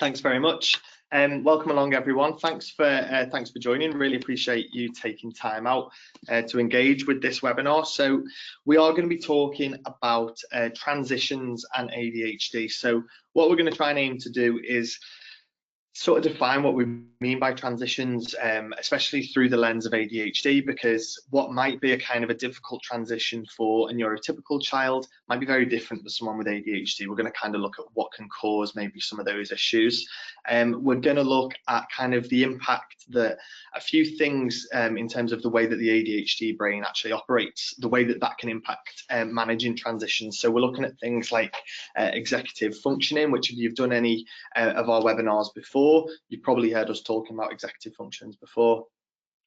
Thanks very much. Welcome along, everyone. Thanks for joining. Really appreciate you taking time out to engage with this webinar. So we are going to be talking about transitions and ADHD. So what we're going to try and aim to do is sort of define what we mean by transitions, especially through the lens of ADHD, because what might be a kind of a difficult transition for a neurotypical child might be very different for someone with ADHD. We're going to kind of look at what can cause maybe some of those issues. We're going to look at kind of the impact that a few things in terms of the way that the ADHD brain actually operates, the way that that can impact managing transitions. So we're looking at things like executive functioning, which if you've done any of our webinars before, you've probably heard us talking about executive functions before.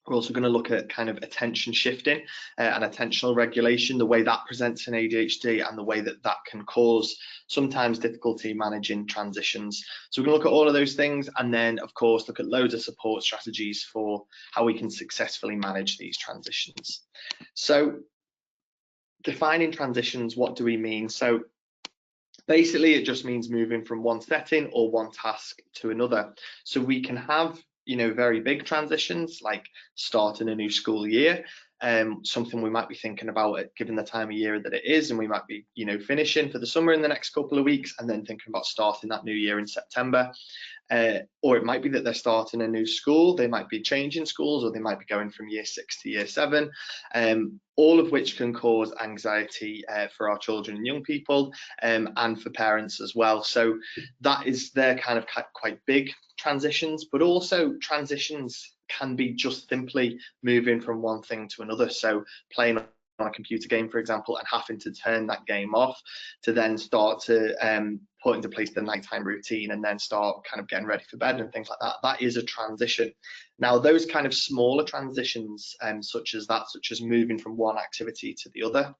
We're also going to look at kind of attention shifting and attentional regulation, the way that presents in ADHD and the way that that can cause sometimes difficulty managing transitions. So we're going to look at all of those things, and then of course look at loads of support strategies for how we can successfully manage these transitions. So defining transitions, what do we mean? So basically it just means moving from one setting or one task to another. So we can have, you know, very big transitions like starting a new school year, something we might be thinking about given the time of year that it is, and we might be, you know, finishing for the summer in the next couple of weeks and then thinking about starting that new year in September. Or it might be that they're starting a new school, they might be changing schools, or they might be going from year 6 to year 7, all of which can cause anxiety for our children and young people, and for parents as well. So that is their kind of quite big transitions, but also transitions can be just simply moving from one thing to another. So playing on a computer game, for example, and having to turn that game off to then start to put into place the nighttime routine and then start kind of getting ready for bed and things like that. That is a transition. Now, those kind of smaller transitions, such as moving from one activity to the other,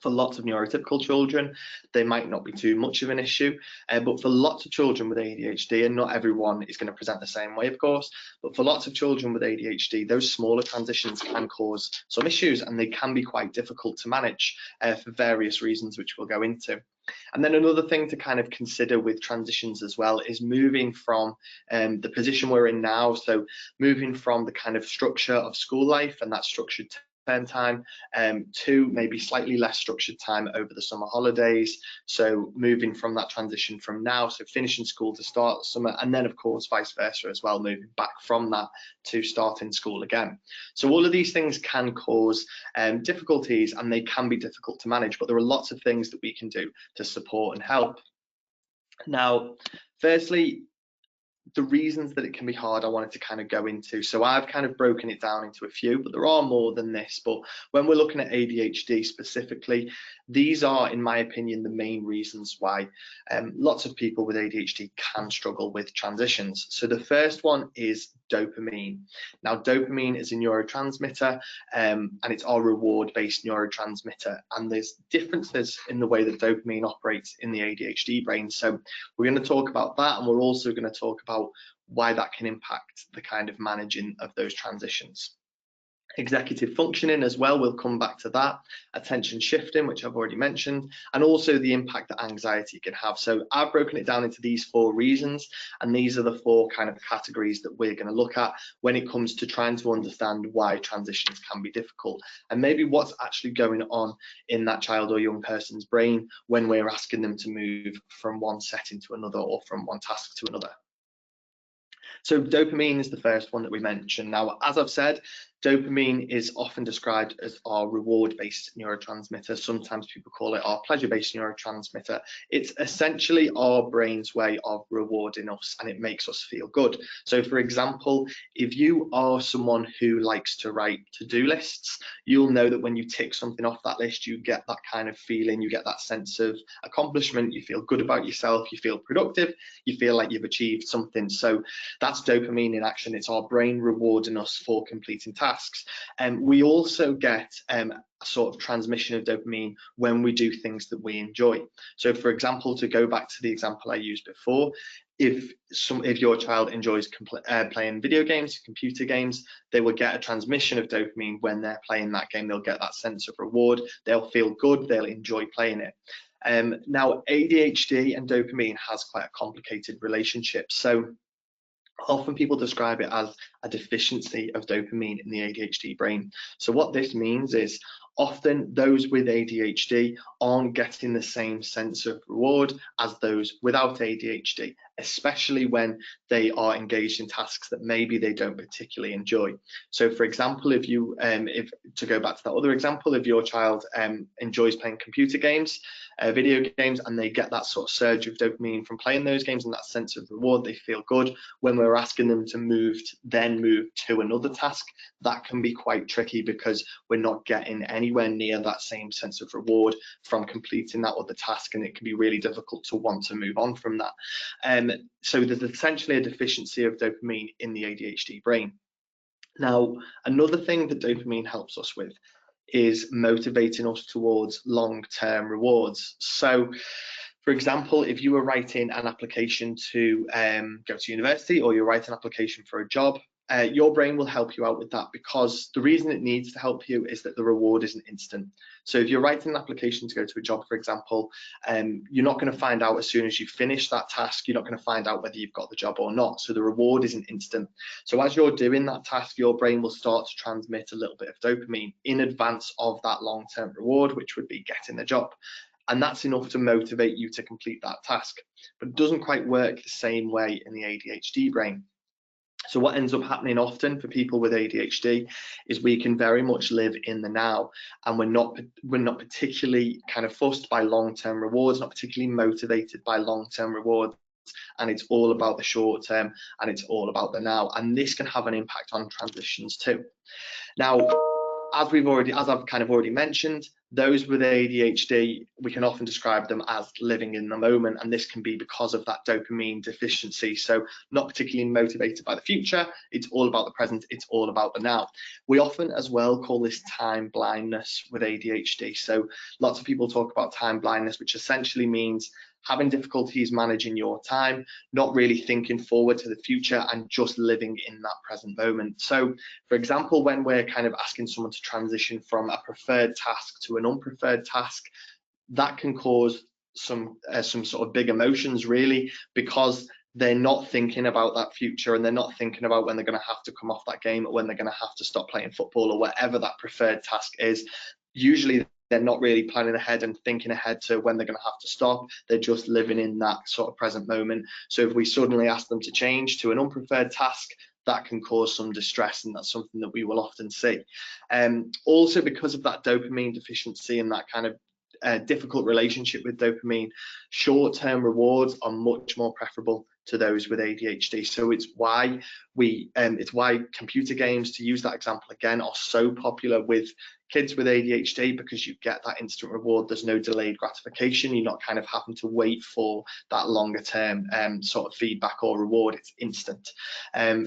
for lots of neurotypical children, they might not be too much of an issue, but for lots of children with ADHD, and not everyone is going to present the same way, of course, but for lots of children with ADHD, those smaller transitions can cause some issues, and they can be quite difficult to manage for various reasons, which we'll go into. And then another thing to kind of consider with transitions as well is moving from the position we're in now, so moving from the kind of structure of school life and that structured term time to maybe slightly less structured time over the summer holidays. So moving from that transition from now, so finishing school to start summer, and then of course vice versa as well, moving back from that to starting school again. So all of these things can cause difficulties, and they can be difficult to manage, but there are lots of things that we can do to support and help. Now, firstly, the reasons that it can be hard, I wanted to kind of go into. So I've kind of broken it down into a few, but there are more than this. But when we're looking at ADHD specifically, these are, in my opinion, the main reasons why lots of people with ADHD can struggle with transitions. So the first one is dopamine. Now, dopamine is a neurotransmitter, and it's our reward-based neurotransmitter. And there's differences in the way that dopamine operates in the ADHD brain. So we're going to talk about that, and we're also going to talk about why that can impact the kind of managing of those transitions. Executive functioning as well, we'll come back to that. Attention shifting, which I've already mentioned, and also the impact that anxiety can have. So I've broken it down into these 4 reasons, and these are the 4 kind of categories that we're going to look at when it comes to trying to understand why transitions can be difficult, and maybe what's actually going on in that child or young person's brain when we're asking them to move from one setting to another or from one task to another. So dopamine is the first one that we mentioned. Now, as I've said, dopamine is often described as our reward-based neurotransmitter. Sometimes people call it our pleasure-based neurotransmitter. It's essentially our brain's way of rewarding us, and it makes us feel good. So for example, if you are someone who likes to write to-do lists, you'll know that when you tick something off that list, you get that kind of feeling, you get that sense of accomplishment, you feel good about yourself, you feel productive, you feel like you've achieved something. So that's dopamine in action. It's our brain rewarding us for completing tasks. And we also get a sort of transmission of dopamine when we do things that we enjoy. So for example, to go back to the example I used before, if your child enjoys playing video games, computer games, they will get a transmission of dopamine when they're playing that game. They'll get that sense of reward, they'll feel good, they'll enjoy playing it. Now, ADHD and dopamine has quite a complicated relationship. So often people describe it as a deficiency of dopamine in the ADHD brain. So what this means is often those with ADHD aren't getting the same sense of reward as those without ADHD, especially when they are engaged in tasks that maybe they don't particularly enjoy. So for example, if to go back to that other example, if your child enjoys playing computer games, video games, and they get that sort of surge of dopamine from playing those games and that sense of reward, they feel good. When we're asking them to move to another task, that can be quite tricky because we're not getting anywhere near that same sense of reward from completing that other task, and it can be really difficult to want to move on from that. So there's essentially a deficiency of dopamine in the ADHD brain. Now, another thing that dopamine helps us with is motivating us towards long-term rewards. So for example, if you were writing an application to go to university, or you're writing an application for a job, your brain will help you out with that, because the reason it needs to help you is that the reward isn't instant. So if you're writing an application to go to a job, for example, you're not going to find out as soon as you finish that task. You're not going to find out whether you've got the job or not. So the reward isn't instant. So as you're doing that task, your brain will start to transmit a little bit of dopamine in advance of that long-term reward, which would be getting the job. And that's enough to motivate you to complete that task. But it doesn't quite work the same way in the ADHD brain. So what ends up happening often for people with ADHD is we can very much live in the now, and we're not particularly kind of fussed by long-term rewards, not particularly motivated by long-term rewards, and it's all about the short term, and it's all about the now. And this can have an impact on transitions too. Now, as I've kind of already mentioned, those with ADHD, we can often describe them as living in the moment, and this can be because of that dopamine deficiency. So not particularly motivated by the future, it's all about the present, it's all about the now. We often as well call this time blindness with ADHD. So lots of people talk about time blindness, which essentially means having difficulties managing your time, not really thinking forward to the future, and just living in that present moment. So for example, when we're kind of asking someone to transition from a preferred task to an unpreferred task, that can cause some sort of big emotions, really, because they're not thinking about that future, and they're not thinking about when they're going to have to come off that game, or when they're going to have to stop playing football, or whatever that preferred task is. Usually they're not really planning ahead and thinking ahead to when they're going to have to stop. They're just living in that sort of present moment. So if we suddenly ask them to change to an unpreferred task, that can cause some distress, and that's something that we will often see. Also, because of that dopamine deficiency and that kind of difficult relationship with dopamine, short-term rewards are much more preferable to those with ADHD. So it's why computer games, to use that example again, are so popular with kids with ADHD, because you get that instant reward. There's no delayed gratification. You're not kind of having to wait for that longer term sort of feedback or reward. It's instant.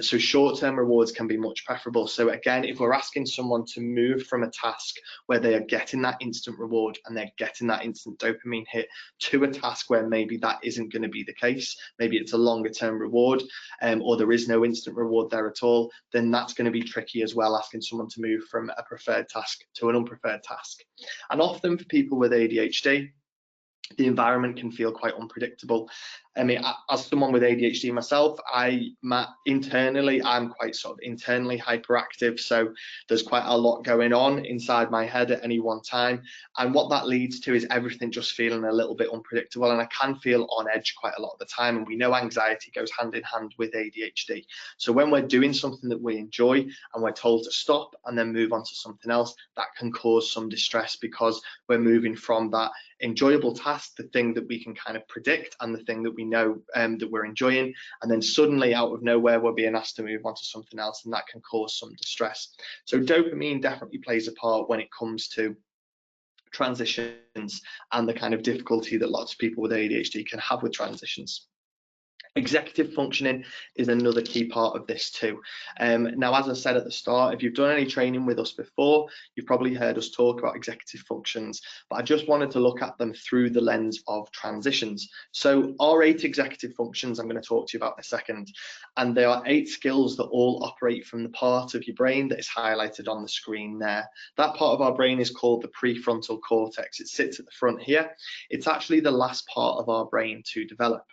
So short-term rewards can be much preferable. So again, if we're asking someone to move from a task where they are getting that instant reward and they're getting that instant dopamine hit, to a task where maybe that isn't going to be the case, maybe it's a longer term reward, or there is no instant reward there at all, then that's going to be tricky as well, asking someone to move from a preferred task to an unpreferred task. And often for people with ADHD, the environment can feel quite unpredictable. I mean, as someone with ADHD myself, internally, I'm quite sort of internally hyperactive. So there's quite a lot going on inside my head at any one time. And what that leads to is everything just feeling a little bit unpredictable. And I can feel on edge quite a lot of the time. And we know anxiety goes hand in hand with ADHD. So when we're doing something that we enjoy and we're told to stop and then move on to something else, that can cause some distress, because we're moving from that enjoyable task, the thing that we can kind of predict and the thing that we know that we're enjoying, and then suddenly out of nowhere we're being asked to move on to something else, and that can cause some distress. So dopamine definitely plays a part when it comes to transitions and the kind of difficulty that lots of people with ADHD can have with transitions. Executive functioning is another key part of this too. Now, as I said at the start, if you've done any training with us before, you've probably heard us talk about executive functions, but I just wanted to look at them through the lens of transitions. So our 8 executive functions I'm going to talk to you about in a second, and there are 8 skills that all operate from the part of your brain that is highlighted on the screen there. That part of our brain is called the prefrontal cortex. It sits at the front here. It's actually the last part of our brain to develop.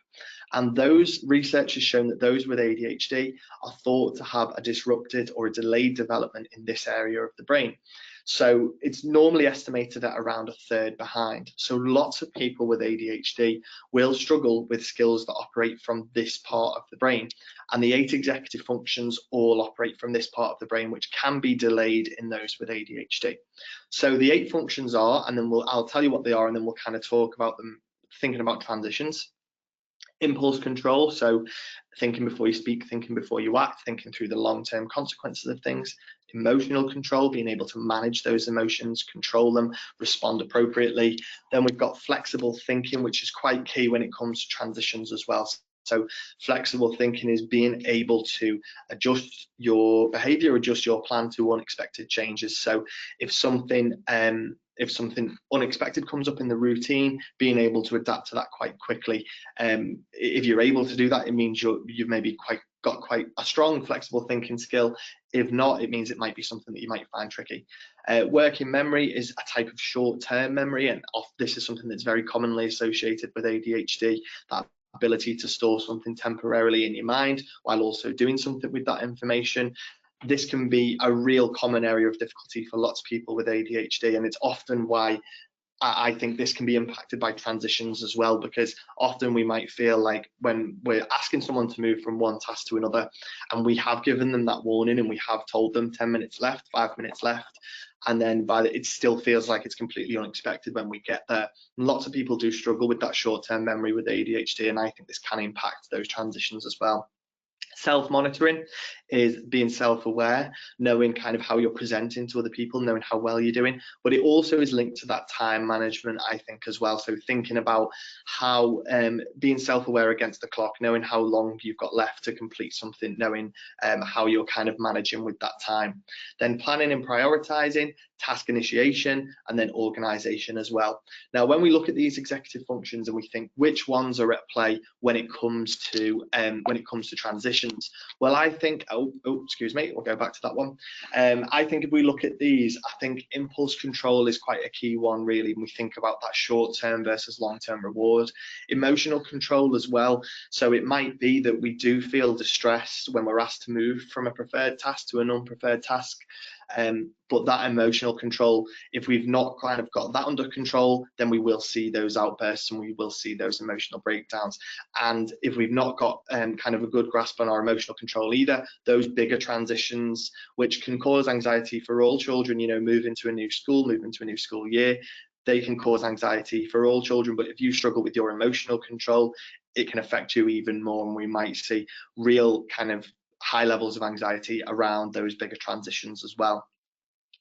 And those research has shown that those with ADHD are thought to have a disrupted or a delayed development in this area of the brain. So it's normally estimated at around 1/3 behind. So lots of people with ADHD will struggle with skills that operate from this part of the brain. And the 8 executive functions all operate from this part of the brain, which can be delayed in those with ADHD. So the 8 functions are, and then I'll tell you what they are, and then we'll kind of talk about them, thinking about transitions. Impulse control, so thinking before you speak, thinking before you act, thinking through the long-term consequences of things. Emotional control, being able to manage those emotions, control them, respond appropriately. Then we've got flexible thinking, which is quite key when it comes to transitions as well. So flexible thinking is being able to adjust your behavior, adjust your plan to unexpected changes. So if something unexpected comes up in the routine, being able to adapt to that quite quickly. If you're able to do that, it means you've maybe got quite a strong flexible thinking skill. If not, it means it might be something that you might find tricky. Working memory is a type of short-term memory, and this is something that's very commonly associated with ADHD, that ability to store something temporarily in your mind while also doing something with that information. This can be a real common area of difficulty for lots of people with ADHD, and it's often why I think this can be impacted by transitions as well, because often we might feel like when we're asking someone to move from one task to another, and we have given them that warning and we have told them 10 minutes left, 5 minutes left, and then it still feels like it's completely unexpected when we get there. And lots of people do struggle with that short-term memory with ADHD, and I think this can impact those transitions as well. Self-monitoring is being self-aware, knowing kind of how you're presenting to other people, knowing how well you're doing, but it also is linked to that time management, I think, as well. So thinking about how being self-aware against the clock, knowing how long you've got left to complete something, knowing how you're kind of managing with that time. Then planning and prioritizing, task initiation, and then organization as well. Now, when we look at these executive functions and we think which ones are at play when it comes to transitions, well, I think, excuse me, we'll go back to that one. I think if we look at these, I think impulse control is quite a key one, really, when we think about that short-term versus long-term reward. Emotional control as well. So it might be that we do feel distressed when we're asked to move from a preferred task to an unpreferred task. But that emotional control, if we've not kind of got that under control, then we will see those outbursts and we will see those emotional breakdowns. And if we've not got kind of a good grasp on our emotional control either, those bigger transitions, which can cause anxiety for all children, you know, move into a new school year, they can cause anxiety for all children. But if you struggle with your emotional control, it can affect you even more, and we might see real kind of high levels of anxiety around those bigger transitions as well.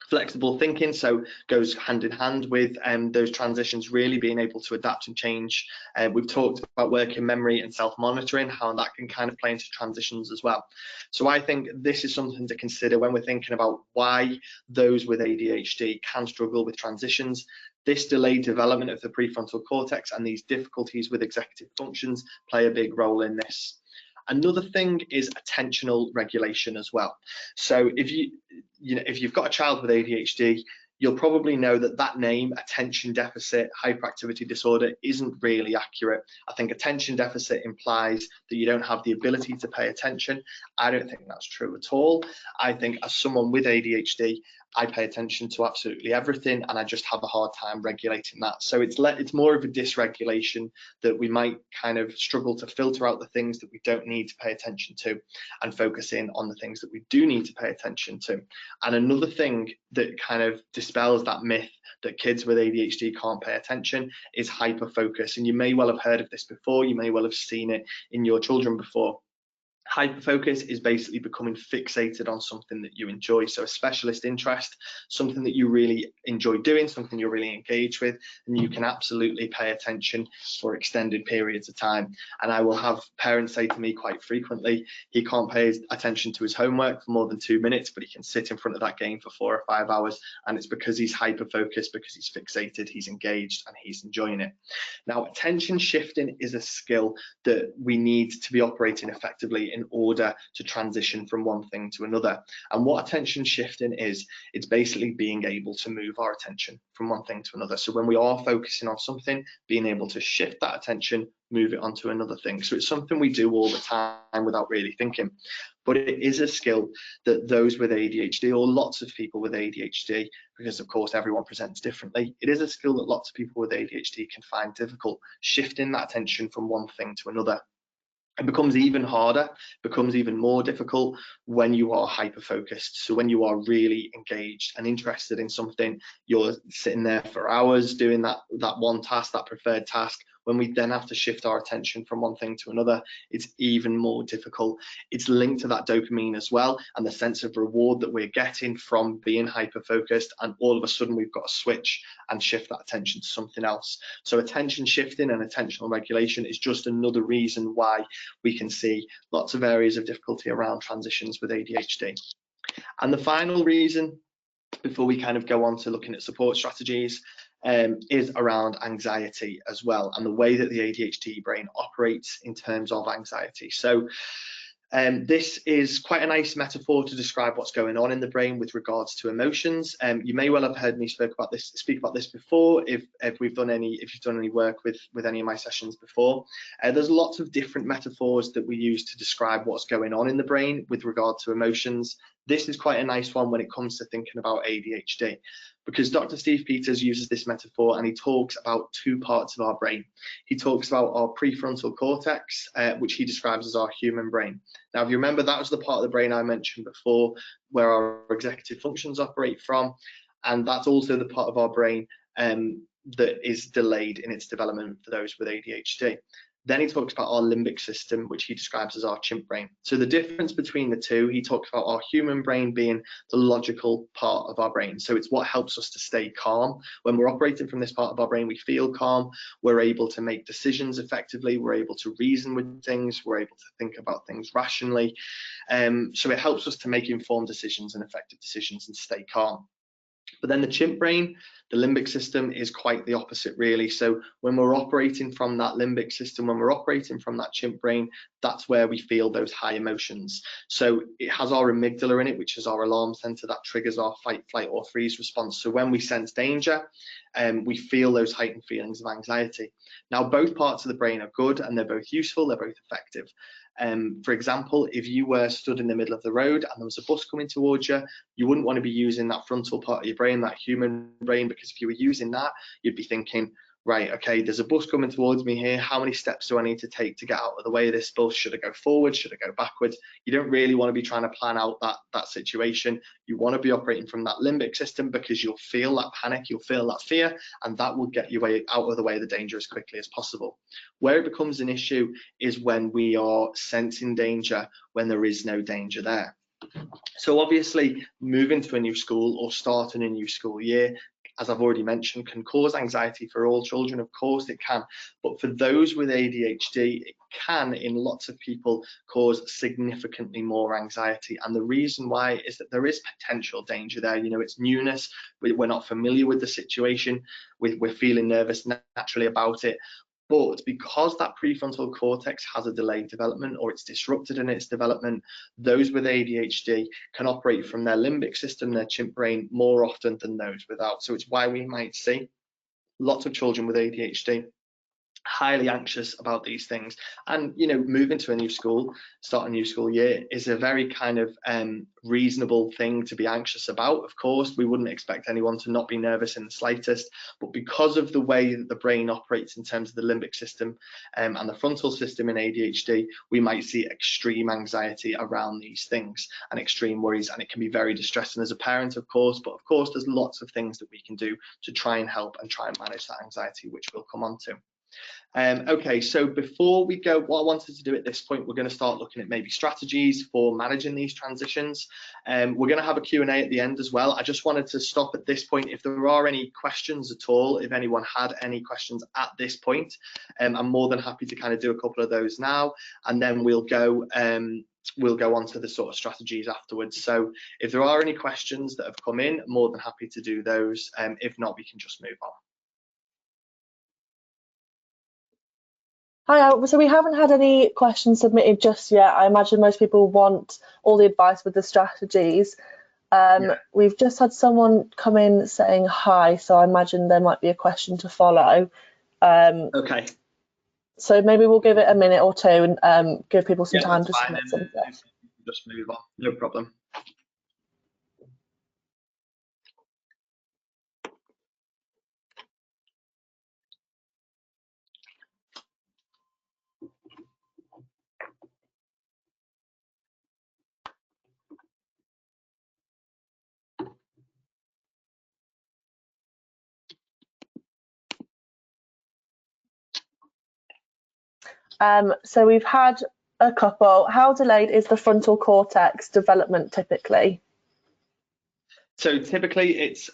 Flexible thinking, so goes hand in hand with those transitions, really being able to adapt and change. We've talked about working memory and self-monitoring, how that can kind of play into transitions as well. So I think this is something to consider when we're thinking about why those with ADHD can struggle with transitions. This delayed development of the prefrontal cortex and these difficulties with executive functions play a big role in this. Another thing is attentional regulation as well. So if you've got a child with ADHD, you'll probably know that name, attention deficit hyperactivity disorder, isn't really accurate. I think attention deficit implies that you don't have the ability to pay attention. I don't think that's true at all. I think as someone with ADHD, I pay attention to absolutely everything, and I just have a hard time regulating that. So it's more of a dysregulation, that we might kind of struggle to filter out the things that we don't need to pay attention to and focus in on the things that we do need to pay attention to. And another thing that kind of dispels that myth that kids with ADHD can't pay attention is hyperfocus. And you may well have heard of this before, you may well have seen it in your children before. Hyperfocus is basically becoming fixated on something that you enjoy. So a specialist interest, something that you really enjoy doing, something you're really engaged with, and you can absolutely pay attention for extended periods of time. And I will have parents say to me quite frequently, he can't pay attention to his homework for more than 2 minutes, but he can sit in front of that game for 4 or 5 hours. And it's because he's hyper-focused, because he's fixated, he's engaged, and he's enjoying it. Now, attention shifting is a skill that we need to be operating effectively in order to transition from one thing to another. And what attention shifting is, it's basically being able to move our attention from one thing to another. So when we are focusing on something, being able to shift that attention, move it onto another thing. So it's something we do all the time without really thinking. But it is a skill that those with ADHD, or lots of people with ADHD, because of course everyone presents differently, it is a skill that lots of people with ADHD can find difficult, shifting that attention from one thing to another. It becomes even harder, becomes even more difficult when you are hyper-focused. So when you are really engaged and interested in something, you're sitting there for hours doing that one task, that preferred task. When we then have to shift our attention from one thing to another, it's even more difficult. It's linked to that dopamine as well, and the sense of reward that we're getting from being hyper-focused, and all of a sudden we've got to switch and shift that attention to something else. So attention shifting and attentional regulation is just another reason why we can see lots of areas of difficulty around transitions with ADHD. And the final reason, before we kind of go on to looking at support strategies, is around anxiety as well, and the way that the ADHD brain operates in terms of anxiety. So this is quite a nice metaphor to describe what's going on in the brain with regards to emotions. You may well have heard me speak about this before if you've done any work with any of my sessions before. There's lots of different metaphors that we use to describe what's going on in the brain with regard to emotions. This is quite a nice one when it comes to thinking about ADHD, because Dr. Steve Peters uses this metaphor and he talks about 2 parts of our brain. He talks about our prefrontal cortex, which he describes as our human brain. Now, if you remember, that was the part of the brain I mentioned before where our executive functions operate from, and that's also the part of our brain that is delayed in its development for those with ADHD. Then he talks about our limbic system, which he describes as our chimp brain. So the difference between the two, he talks about our human brain being the logical part of our brain. So it's what helps us to stay calm. When we're operating from this part of our brain, we feel calm, we're able to make decisions effectively, we're able to reason with things, we're able to think about things rationally. So it helps us to make informed decisions and effective decisions and stay calm. But then the chimp brain, the limbic system, is quite the opposite, really. So when we're operating from that limbic system, when we're operating from that chimp brain, that's where we feel those high emotions. So it has our amygdala in it, which is our alarm center that triggers our fight, flight, or freeze response. So when we sense danger, we feel those heightened feelings of anxiety. Now, both parts of the brain are good and they're both useful, they're both effective. For example, if you were stood in the middle of the road and there was a bus coming towards you, you wouldn't want to be using that frontal part of your brain, that human brain, because if you were using that, you'd be thinking, right, okay, there's a bus coming towards me here. How many steps do I need to take to get out of the way of this bus? Should I go forward? Should I go backwards? You don't really want to be trying to plan out that situation. You want to be operating from that limbic system because you'll feel that panic, you'll feel that fear, and that will get you out of the way of the danger as quickly as possible. Where it becomes an issue is when we are sensing danger when there is no danger there. So obviously, moving to a new school or starting a new school year, as I've already mentioned, can cause anxiety for all children. Of course it can, but for those with ADHD, it can, in lots of people, cause significantly more anxiety. And the reason why is that there is potential danger there. You know, it's newness, we're not familiar with the situation, we're feeling nervous naturally about it. But because that prefrontal cortex has a delayed development, or it's disrupted in its development, those with ADHD can operate from their limbic system, their chimp brain, more often than those without. So it's why we might see lots of children with ADHD highly anxious about these things. And, you know, moving to a new school, start a new school year, is a very kind of reasonable thing to be anxious about. Of course, we wouldn't expect anyone to not be nervous in the slightest, but because of the way that the brain operates in terms of the limbic system and the frontal system in ADHD, we might see extreme anxiety around these things and extreme worries, and it can be very distressing as a parent, of course. But of course, there's lots of things that we can do to try and help and try and manage that anxiety, which we'll come on to. Okay, so before we go, what I wanted to do at this point, we're going to start looking at maybe strategies for managing these transitions. We're going to have a Q&A at the end as well. I just wanted to stop at this point. If there are any questions at all, if anyone had any questions at this point, I'm more than happy to kind of do a couple of those now, and then we'll go on to the sort of strategies afterwards. So if there are any questions that have come in, more than happy to do those. If not, we can just move on. Hi, so we haven't had any questions submitted just yet. I imagine most people want all the advice with the strategies. We've just had someone come in saying hi, so I imagine there might be a question to follow. Okay. So maybe we'll give it a minute or two and give people some time to submit something. Just move on, no problem. So we've had a couple. How delayed is the frontal cortex development typically? So typically it's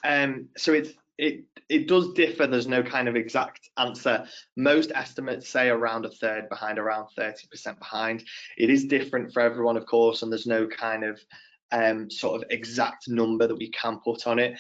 it does differ. There's no kind of exact answer. Most estimates say around a third behind, around 30% behind. It is different for everyone, of course, and there's no kind of sort of exact number that we can put on it.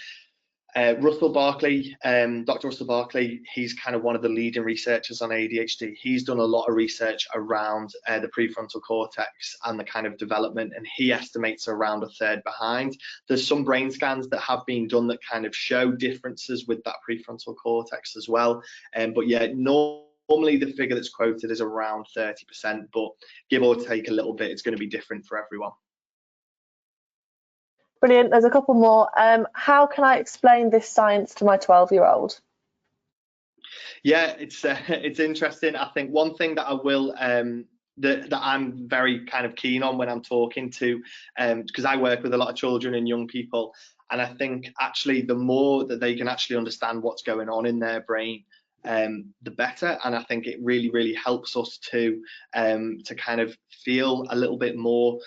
Russell Barkley, Dr. Russell Barkley, he's kind of one of the leading researchers on ADHD. He's done a lot of research around the prefrontal cortex and the kind of development, and he estimates around a third behind. There's some brain scans that have been done that kind of show differences with that prefrontal cortex as well. But yeah, normally the figure that's quoted is around 30%, but give or take a little bit, it's going to be different for everyone. Brilliant. There's a couple more. How can I explain this science to my 12-year-old? Yeah, it's interesting. I think one thing that I will that I'm very kind of keen on when I'm talking to, because I work with a lot of children and young people, and I think actually the more that they can actually understand what's going on in their brain, the better. And I think it really helps us to kind of feel a little bit more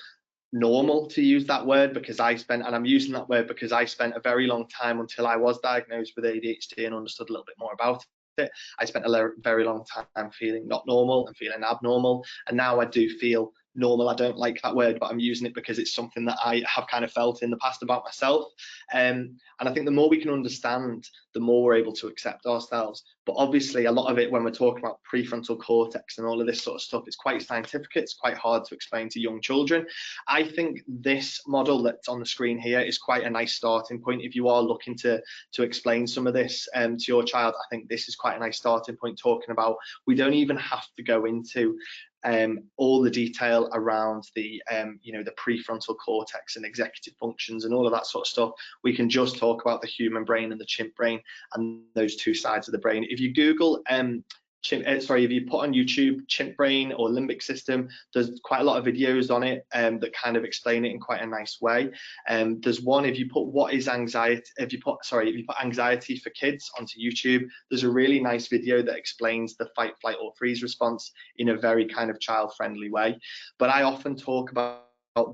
normal, to use that word, because I'm using that word because I spent a very long time until I was diagnosed with ADHD and understood a little bit more about it. I spent a very long time feeling not normal and feeling abnormal, and now I do feel normal. I don't like that word, but I'm using it because it's something that I have kind of felt in the past about myself. And I think the more we can understand, the more we're able to accept ourselves. But obviously a lot of it, when we're talking about prefrontal cortex and all of this sort of stuff, it's quite scientific. It's quite hard to explain to young children. I think this model that's on the screen here is quite a nice starting point. If you are looking to explain some of this to your child, I think this is quite a nice starting point, talking about, we don't even have to go into all the detail around the the prefrontal cortex and executive functions and all of that sort of stuff. We can just talk about the human brain and the chimp brain and those two sides of the brain. If you Google if you put on YouTube chimp brain or limbic system, there's quite a lot of videos on it that kind of explain it in quite a nice way. There's one, if you put if you put anxiety for kids onto YouTube, there's a really nice video that explains the fight, flight or freeze response in a very kind of child-friendly way. But I often talk about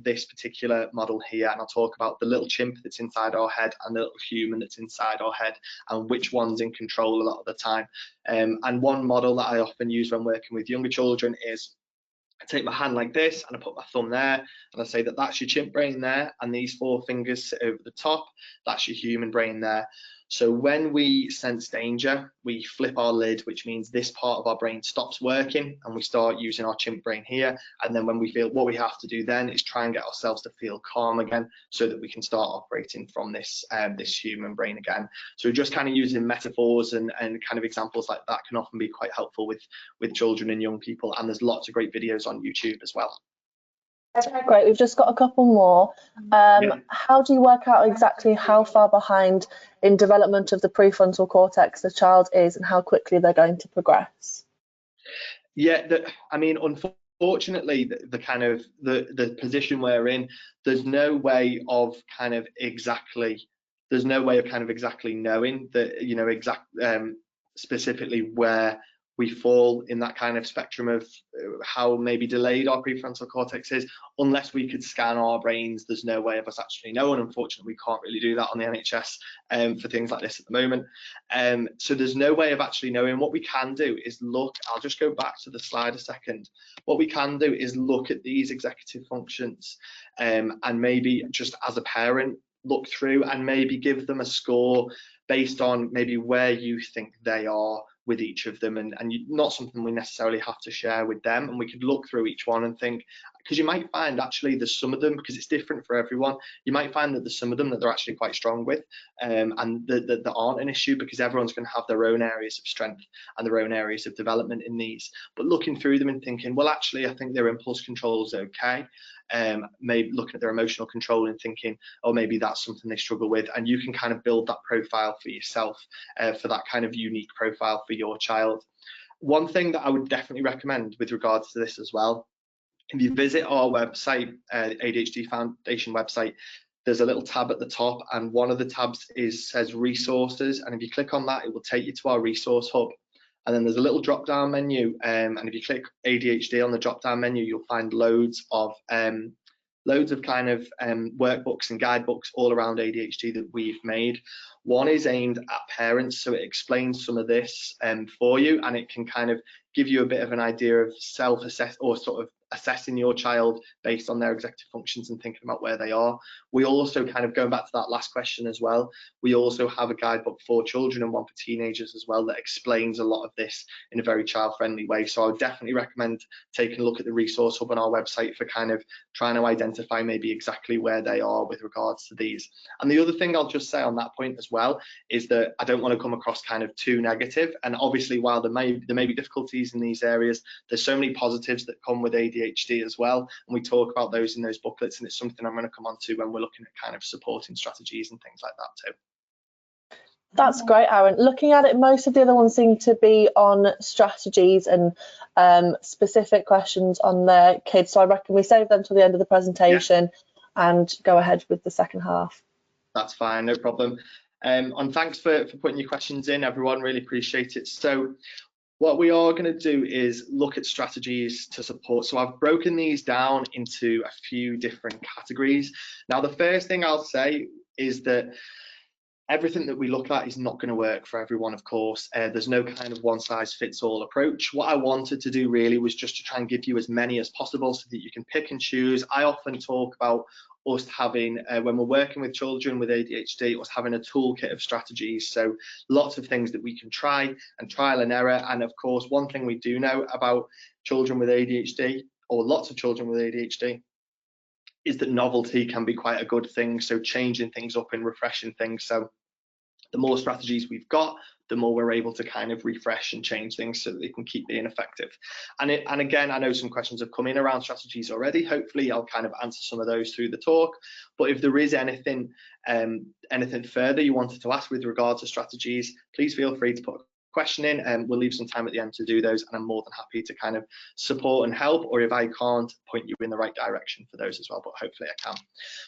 this particular model here, and I'll talk about the little chimp that's inside our head and the little human that's inside our head, and which one's in control a lot of the time. And one model that I often use when working with younger children is, I take my hand like this and I put my thumb there, and I say that that's your chimp brain there, and these four fingers sit over the top, that's your human brain there. So when we sense danger, we flip our lid, which means this part of our brain stops working and we start using our chimp brain here. And then when we feel, what we have to do then is try and get ourselves to feel calm again, so that we can start operating from this human brain again. So just kind of using metaphors and kind of examples like that can often be quite helpful with children and young people. And there's lots of great videos on YouTube as well. Okay, great. We've just got a couple more. How do you work out exactly how far behind in development of the prefrontal cortex the child is and how quickly they're going to progress? Yeah, I mean, unfortunately, the position we're in, there's no way of kind of exactly knowing that, specifically where we fall in that kind of spectrum of how maybe delayed our prefrontal cortex is. Unless we could scan our brains, there's no way of us actually knowing. Unfortunately, we can't really do that on the NHS for things like this at the moment. So there's no way of actually knowing. What we can do is look, I'll just go back to the slide a second. What we can do is look at these executive functions and maybe just as a parent, look through and maybe give them a score based on maybe where you think they are with each of them, and not something we necessarily have to share with them. And we could look through each one and think, because you might find actually there's some of them, because it's different for everyone, you might find that there's some of them that they're actually quite strong with, and that aren't an issue, because everyone's going to have their own areas of strength and their own areas of development in these. But looking through them and thinking, well, actually, I think their impulse control is okay. Maybe looking at their emotional control and thinking, oh, maybe that's something they struggle with, and you can kind of build that profile for yourself, for that kind of unique profile for your child. One thing that I would definitely recommend with regards to this as well, if you visit our website, ADHD Foundation website, there's a little tab at the top, and one of the tabs says resources, and if you click on that, it will take you to our resource hub. And then there's a little drop down menu, and if you click ADHD on the drop down menu, you'll find loads of kind of workbooks and guidebooks all around ADHD that we've made. One is aimed at parents, so it explains some of this for you, and it can kind of give you a bit of an idea of self-assess, or sort of assessing your child based on their executive functions and thinking about where they are. We also, kind of going back to that last question as well, we also have a guidebook for children and one for teenagers as well that explains a lot of this in a very child-friendly way. So I would definitely recommend taking a look at the resource hub on our website for kind of trying to identify maybe exactly where they are with regards to these. And the other thing I'll just say on that point as well is that I don't want to come across kind of too negative. And obviously, while there may be difficulties in these areas, there's so many positives that come with ADHD as well, and we talk about those in those booklets, and it's something I'm going to come on to when we're looking at kind of supporting strategies and things like that too. That's great, Arron. Looking at it, most of the other ones seem to be on strategies and specific questions on their kids, so I reckon we save them till the end of the presentation and go ahead with the second half. That's fine, no problem. And thanks for putting your questions in, everyone, really appreciate it. So what we are going to do is look at strategies to support. So I've broken these down into a few different categories. Now, the first thing I'll say is that everything that we look at is not going to work for everyone, of course. There's no kind of one size fits all approach. What I wanted to do really was just to try and give you as many as possible so that you can pick and choose. I often talk about us having, when we're working with children with ADHD, us having a toolkit of strategies. So lots of things that we can try and trial and error. And of course, one thing we do know about children with ADHD, or lots of children with ADHD, is that novelty can be quite a good thing. So changing things up and refreshing things. So the more strategies we've got, the more we're able to kind of refresh and change things so that they can keep being effective. And again, I know some questions have come in around strategies already. Hopefully I'll kind of answer some of those through the talk. But if there is anything further you wanted to ask with regards to strategies, please feel free to put a question in, and we'll leave some time at the end to do those, and I'm more than happy to kind of support and help, or if I can't, point you in the right direction for those as well, but hopefully I can.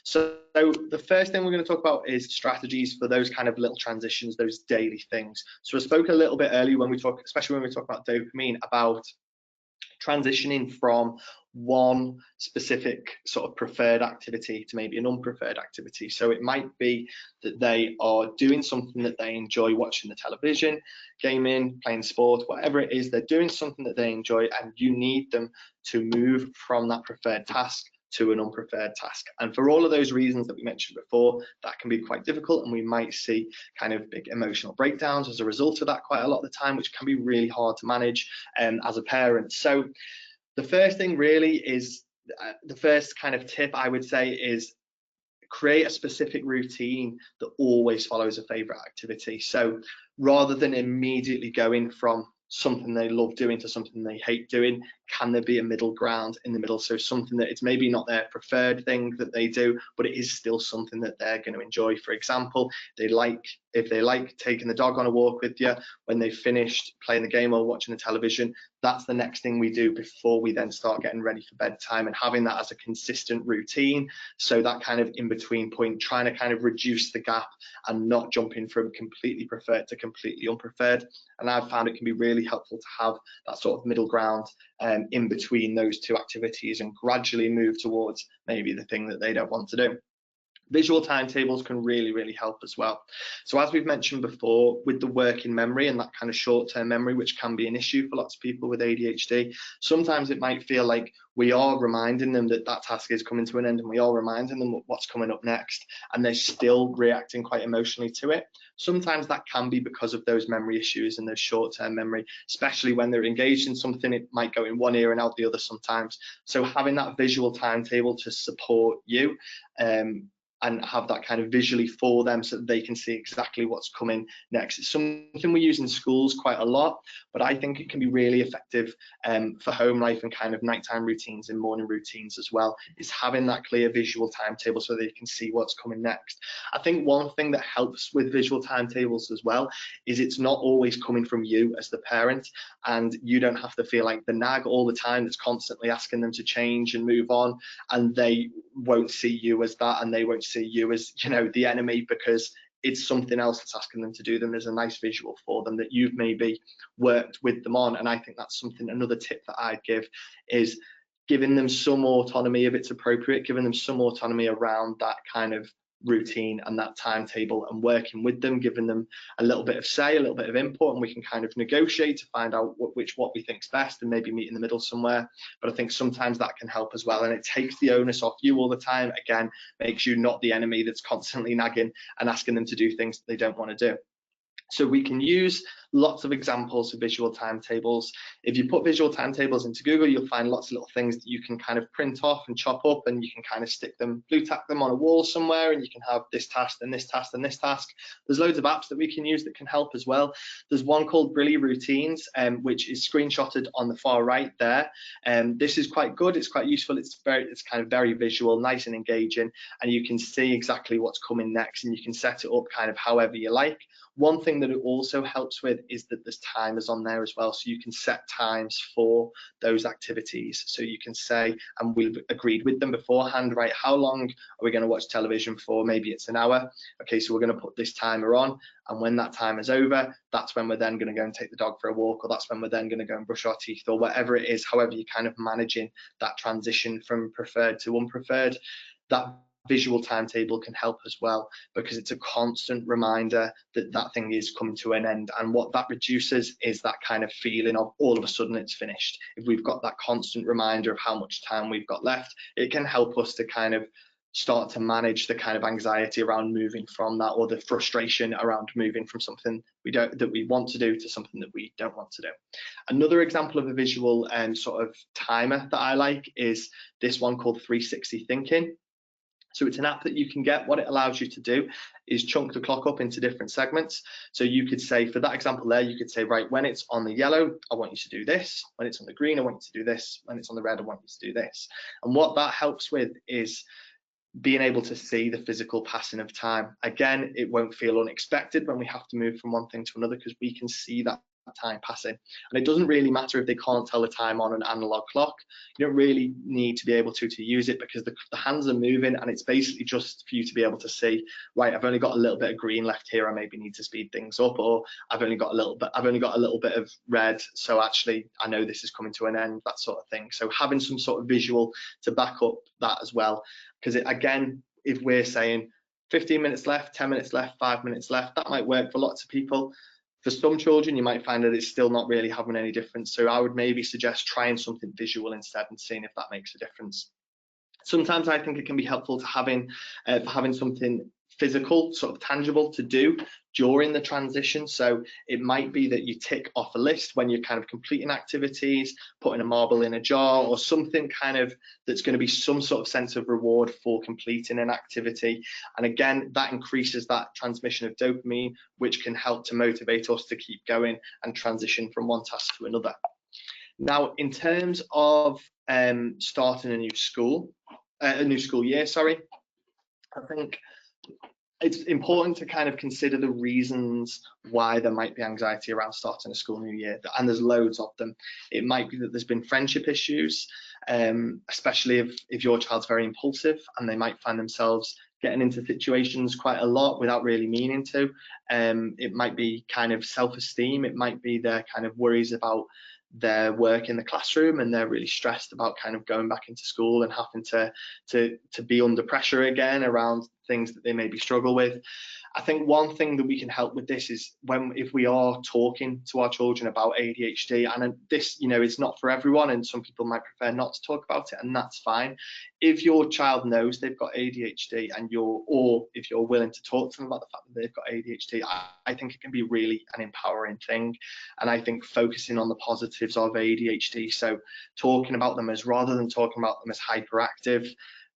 So the first thing we're going to talk about is strategies for those kind of little transitions, those daily things. So I spoke a little bit earlier when we talk, especially when we talk about dopamine, about transitioning from one specific sort of preferred activity to maybe an unpreferred activity. So it might be that they are doing something that they enjoy, watching the television, gaming, playing sport, whatever it is, they're doing something that they enjoy, and you need them to move from that preferred task to an unpreferred task. And for all of those reasons that we mentioned before, that can be quite difficult, and we might see kind of big emotional breakdowns as a result of that quite a lot of the time, which can be really hard to manage as a parent. So the first thing really is, the first kind of tip I would say is create a specific routine that always follows a favorite activity. So rather than immediately going from something they love doing to something they hate doing, can there be a middle ground in the middle? So something that it's maybe not their preferred thing that they do, but it is still something that they're going to enjoy. For example, if they like taking the dog on a walk with you, when they've finished playing the game or watching the television, that's the next thing we do before we then start getting ready for bedtime, and having that as a consistent routine. So that kind of in between point, trying to kind of reduce the gap and not jumping from completely preferred to completely unpreferred. And I've found it can be really helpful to have that sort of middle ground in between those two activities, and gradually move towards maybe the thing that they don't want to do. Visual timetables can really help as well. So as we've mentioned before, with the working memory and that kind of short-term memory, which can be an issue for lots of people with ADHD, sometimes it might feel like we are reminding them that that task is coming to an end, and we are reminding them what's coming up next, and they're still reacting quite emotionally to it. Sometimes that can be because of those memory issues and those short-term memory, especially when they're engaged in something. It might go in one ear and out the other sometimes. So having that visual timetable to support you and have that kind of visually for them so that they can see exactly what's coming next. It's something we use in schools quite a lot, but I think it can be really effective for home life and kind of nighttime routines and morning routines as well, is having that clear visual timetable so they can see what's coming next. I think one thing that helps with visual timetables as well is it's not always coming from you as the parent, and you don't have to feel like the nag all the time that's constantly asking them to change and move on, and they won't see you as that, and they won't see you as, you know, the enemy, because it's something else that's asking them to do them. There's a nice visual for them that you've maybe worked with them on. And I think that's something, another tip that I'd give is giving them some autonomy if it's appropriate, giving them some autonomy around that kind of routine and that timetable, and working with them, giving them a little bit of say, a little bit of input, and we can kind of negotiate to find out what we think's best, and maybe meet in the middle somewhere. But I think sometimes that can help as well, and it takes the onus off you all the time. Again, makes you not the enemy that's constantly nagging and asking them to do things that they don't want to do. So we can use lots of examples of visual timetables. If you put visual timetables into Google, you'll find lots of little things that you can kind of print off and chop up, and you can kind of stick them, blue tack them on a wall somewhere, and you can have this task and this task and this task. There's loads of apps that we can use that can help as well. There's one called Brilli Routines, which is screenshotted on the far right there. This is quite good. It's quite useful. It's kind of very visual, nice and engaging, and you can see exactly what's coming next, and you can set it up kind of however you like. One thing that it also helps with is that there's timers on there as well, so you can set times for those activities. So you can say, and we've agreed with them beforehand, right, how long are we going to watch television for? Maybe it's an hour. Okay, so we're going to put this timer on, and when that time is over, that's when we're then going to go and take the dog for a walk, or that's when we're then going to go and brush our teeth, or whatever it is, however you're kind of managing that transition from preferred to unpreferred. That visual timetable can help as well, because it's a constant reminder that that thing is coming to an end, and what that reduces is that kind of feeling of all of a sudden it's finished. If we've got that constant reminder of how much time we've got left, it can help us to kind of start to manage the kind of anxiety around moving from that, or the frustration around moving from something that we want to do to something that we don't want to do. Another example of a visual sort of timer that I like is this one called 360 Thinking. So it's an app that you can get. What it allows you to do is chunk the clock up into different segments. So you could say, for that example there, you could say, right, when it's on the yellow, I want you to do this. When it's on the green, I want you to do this. When it's on the red, I want you to do this. And what that helps with is being able to see the physical passing of time. Again, it won't feel unexpected when we have to move from one thing to another, because we can see that time passing. And it doesn't really matter if they can't tell the time on an analog clock. You don't really need to be able to use it, because the hands are moving, and it's basically just for you to be able to see, right, I've only got a little bit of green left here, I maybe need to speed things up, or I've only got a little bit of red, so actually I know this is coming to an end, that sort of thing. So having some sort of visual to back up that as well, because again, if we're saying 15 minutes left, 10 minutes left, 5 minutes left, that might work for lots of people. For some children, you might find that it's still not really having any difference. So I would maybe suggest trying something visual instead and seeing if that makes a difference. Sometimes I think it can be helpful to having something physical, sort of tangible to do during the transition. So it might be that you tick off a list when you're kind of completing activities, putting a marble in a jar, or something kind of that's going to be some sort of sense of reward for completing an activity. And again, that increases that transmission of dopamine, which can help to motivate us to keep going and transition from one task to another. Now, in terms of starting a new school year, sorry, I think it's important to kind of consider the reasons why there might be anxiety around starting a school new year, and there's loads of them. It might be that there's been friendship issues, especially if your child's very impulsive, and they might find themselves getting into situations quite a lot without really meaning to. It might be kind of self-esteem. It might be their kind of worries about their work in the classroom, and they're really stressed about kind of going back into school and having to be under pressure again around things that they maybe struggle with. I think one thing that we can help with this is if we are talking to our children about ADHD, and this, it's not for everyone, and some people might prefer not to talk about it, and that's fine. If your child knows they've got ADHD or if you're willing to talk to them about the fact that they've got ADHD, I think it can be really an empowering thing. And I think focusing on the positives of ADHD, so talking about them rather than talking about them as hyperactive,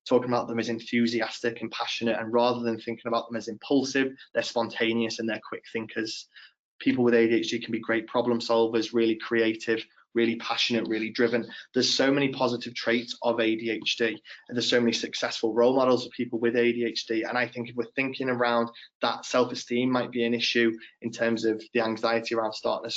talking about them as enthusiastic and passionate, and rather than thinking about them as impulsive, they're spontaneous and they're quick thinkers. People with ADHD can be great problem solvers, really creative, really passionate, really driven. There's so many positive traits of ADHD, and there's so many successful role models of people with ADHD. And I think if we're thinking around that, self-esteem might be an issue in terms of the anxiety around starting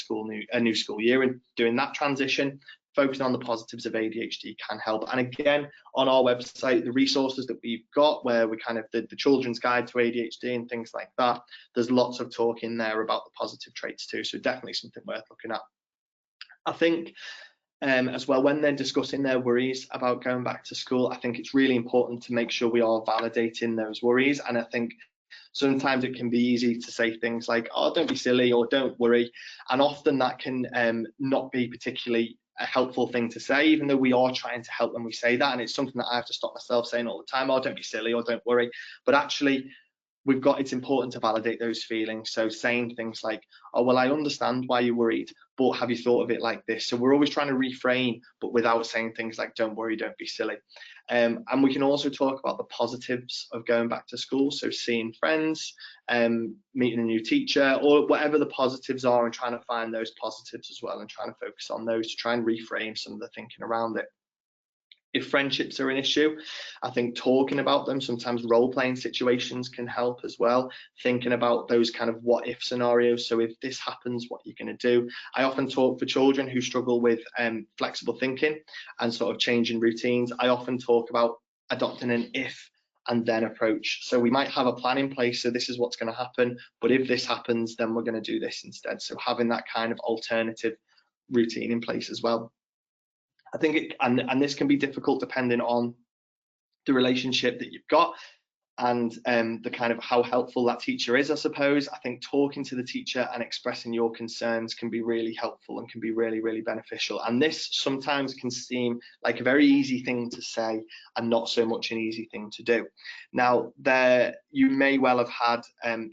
a new school year and doing that transition. Focusing on the positives of ADHD can help. And again, on our website, the resources that we've got, where we kind of the children's guide to ADHD and things like that, there's lots of talk in there about the positive traits too. So definitely something worth looking at. I think as well, when they're discussing their worries about going back to school, I think it's really important to make sure we are validating those worries. And I think sometimes it can be easy to say things like, oh, don't be silly, or don't worry. And often that can not be particularly a helpful thing to say, even though we are trying to help when we say that. And it's something that I have to stop myself saying all the time, oh, don't be silly, or don't worry. But actually, it's important to validate those feelings. So saying things like, oh, well, I understand why you're worried, but have you thought of it like this? So we're always trying to reframe, but without saying things like, don't worry, don't be silly. And we can also talk about the positives of going back to school. So seeing friends, meeting a new teacher, or whatever the positives are, and trying to find those positives as well, and trying to focus on those to try and reframe some of the thinking around it. If friendships are an issue, I think talking about them, sometimes role-playing situations can help as well. Thinking about those kind of what-if scenarios. So if this happens, what you're going to do. I often talk for children who struggle with flexible thinking and sort of changing routines. I often talk about adopting an if and then approach. So we might have a plan in place, so this is what's going to happen, but if this happens, then we're going to do this instead. So having that kind of alternative routine in place as well. I think and this can be difficult depending on the relationship that you've got and the kind of how helpful that teacher is, I suppose. I think talking to the teacher and expressing your concerns can be really helpful and can be really, really beneficial. And this sometimes can seem like a very easy thing to say and not so much an easy thing to do. Now, you may well have had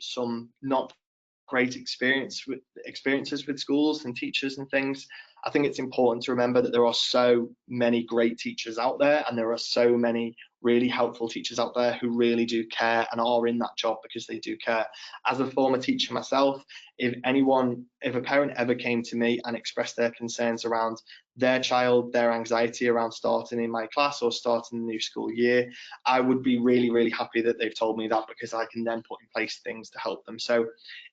some not great experiences with schools and teachers and things. I think it's important to remember that there are so many great teachers out there, and there are so many really helpful teachers out there who really do care and are in that job because they do care. As a former teacher myself, if a parent ever came to me and expressed their concerns around their child, their anxiety around starting in my class or starting the new school year, I would be really, really happy that they've told me that, because I can then put in place things to help them. So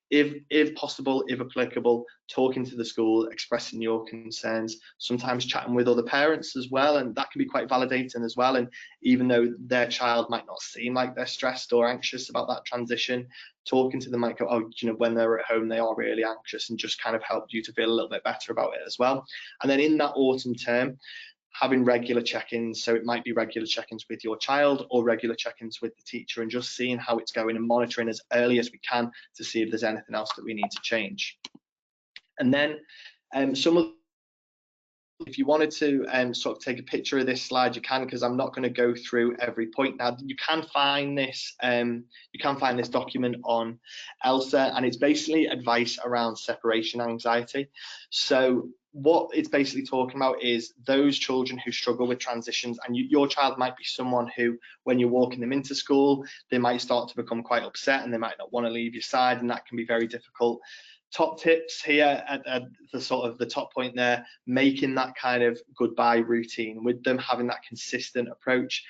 if possible, if applicable, talking to the school, expressing your concerns, sometimes chatting with other parents as well, and that can be quite validating as well. And even though their child might not seem like they're stressed or anxious about that transition, talking to them might go, oh, when they're at home, they are really anxious, and just kind of help you to feel a little bit better about it as well. And then in that autumn term, having regular check-ins, so it might be regular check-ins with your child or regular check-ins with the teacher, and just seeing how it's going and monitoring as early as we can to see if there's anything else that we need to change. And then if you wanted to sort of take a picture of this slide, you can, because I'm not going to go through every point. Now, you can find this document on ELSA, and it's basically advice around separation anxiety. So what it's basically talking about is those children who struggle with transitions, and your child might be someone who, when you're walking them into school, they might start to become quite upset and they might not want to leave your side, and that can be very difficult. top tips here at the sort of the top point there, making that kind of goodbye routine with them, having that consistent approach.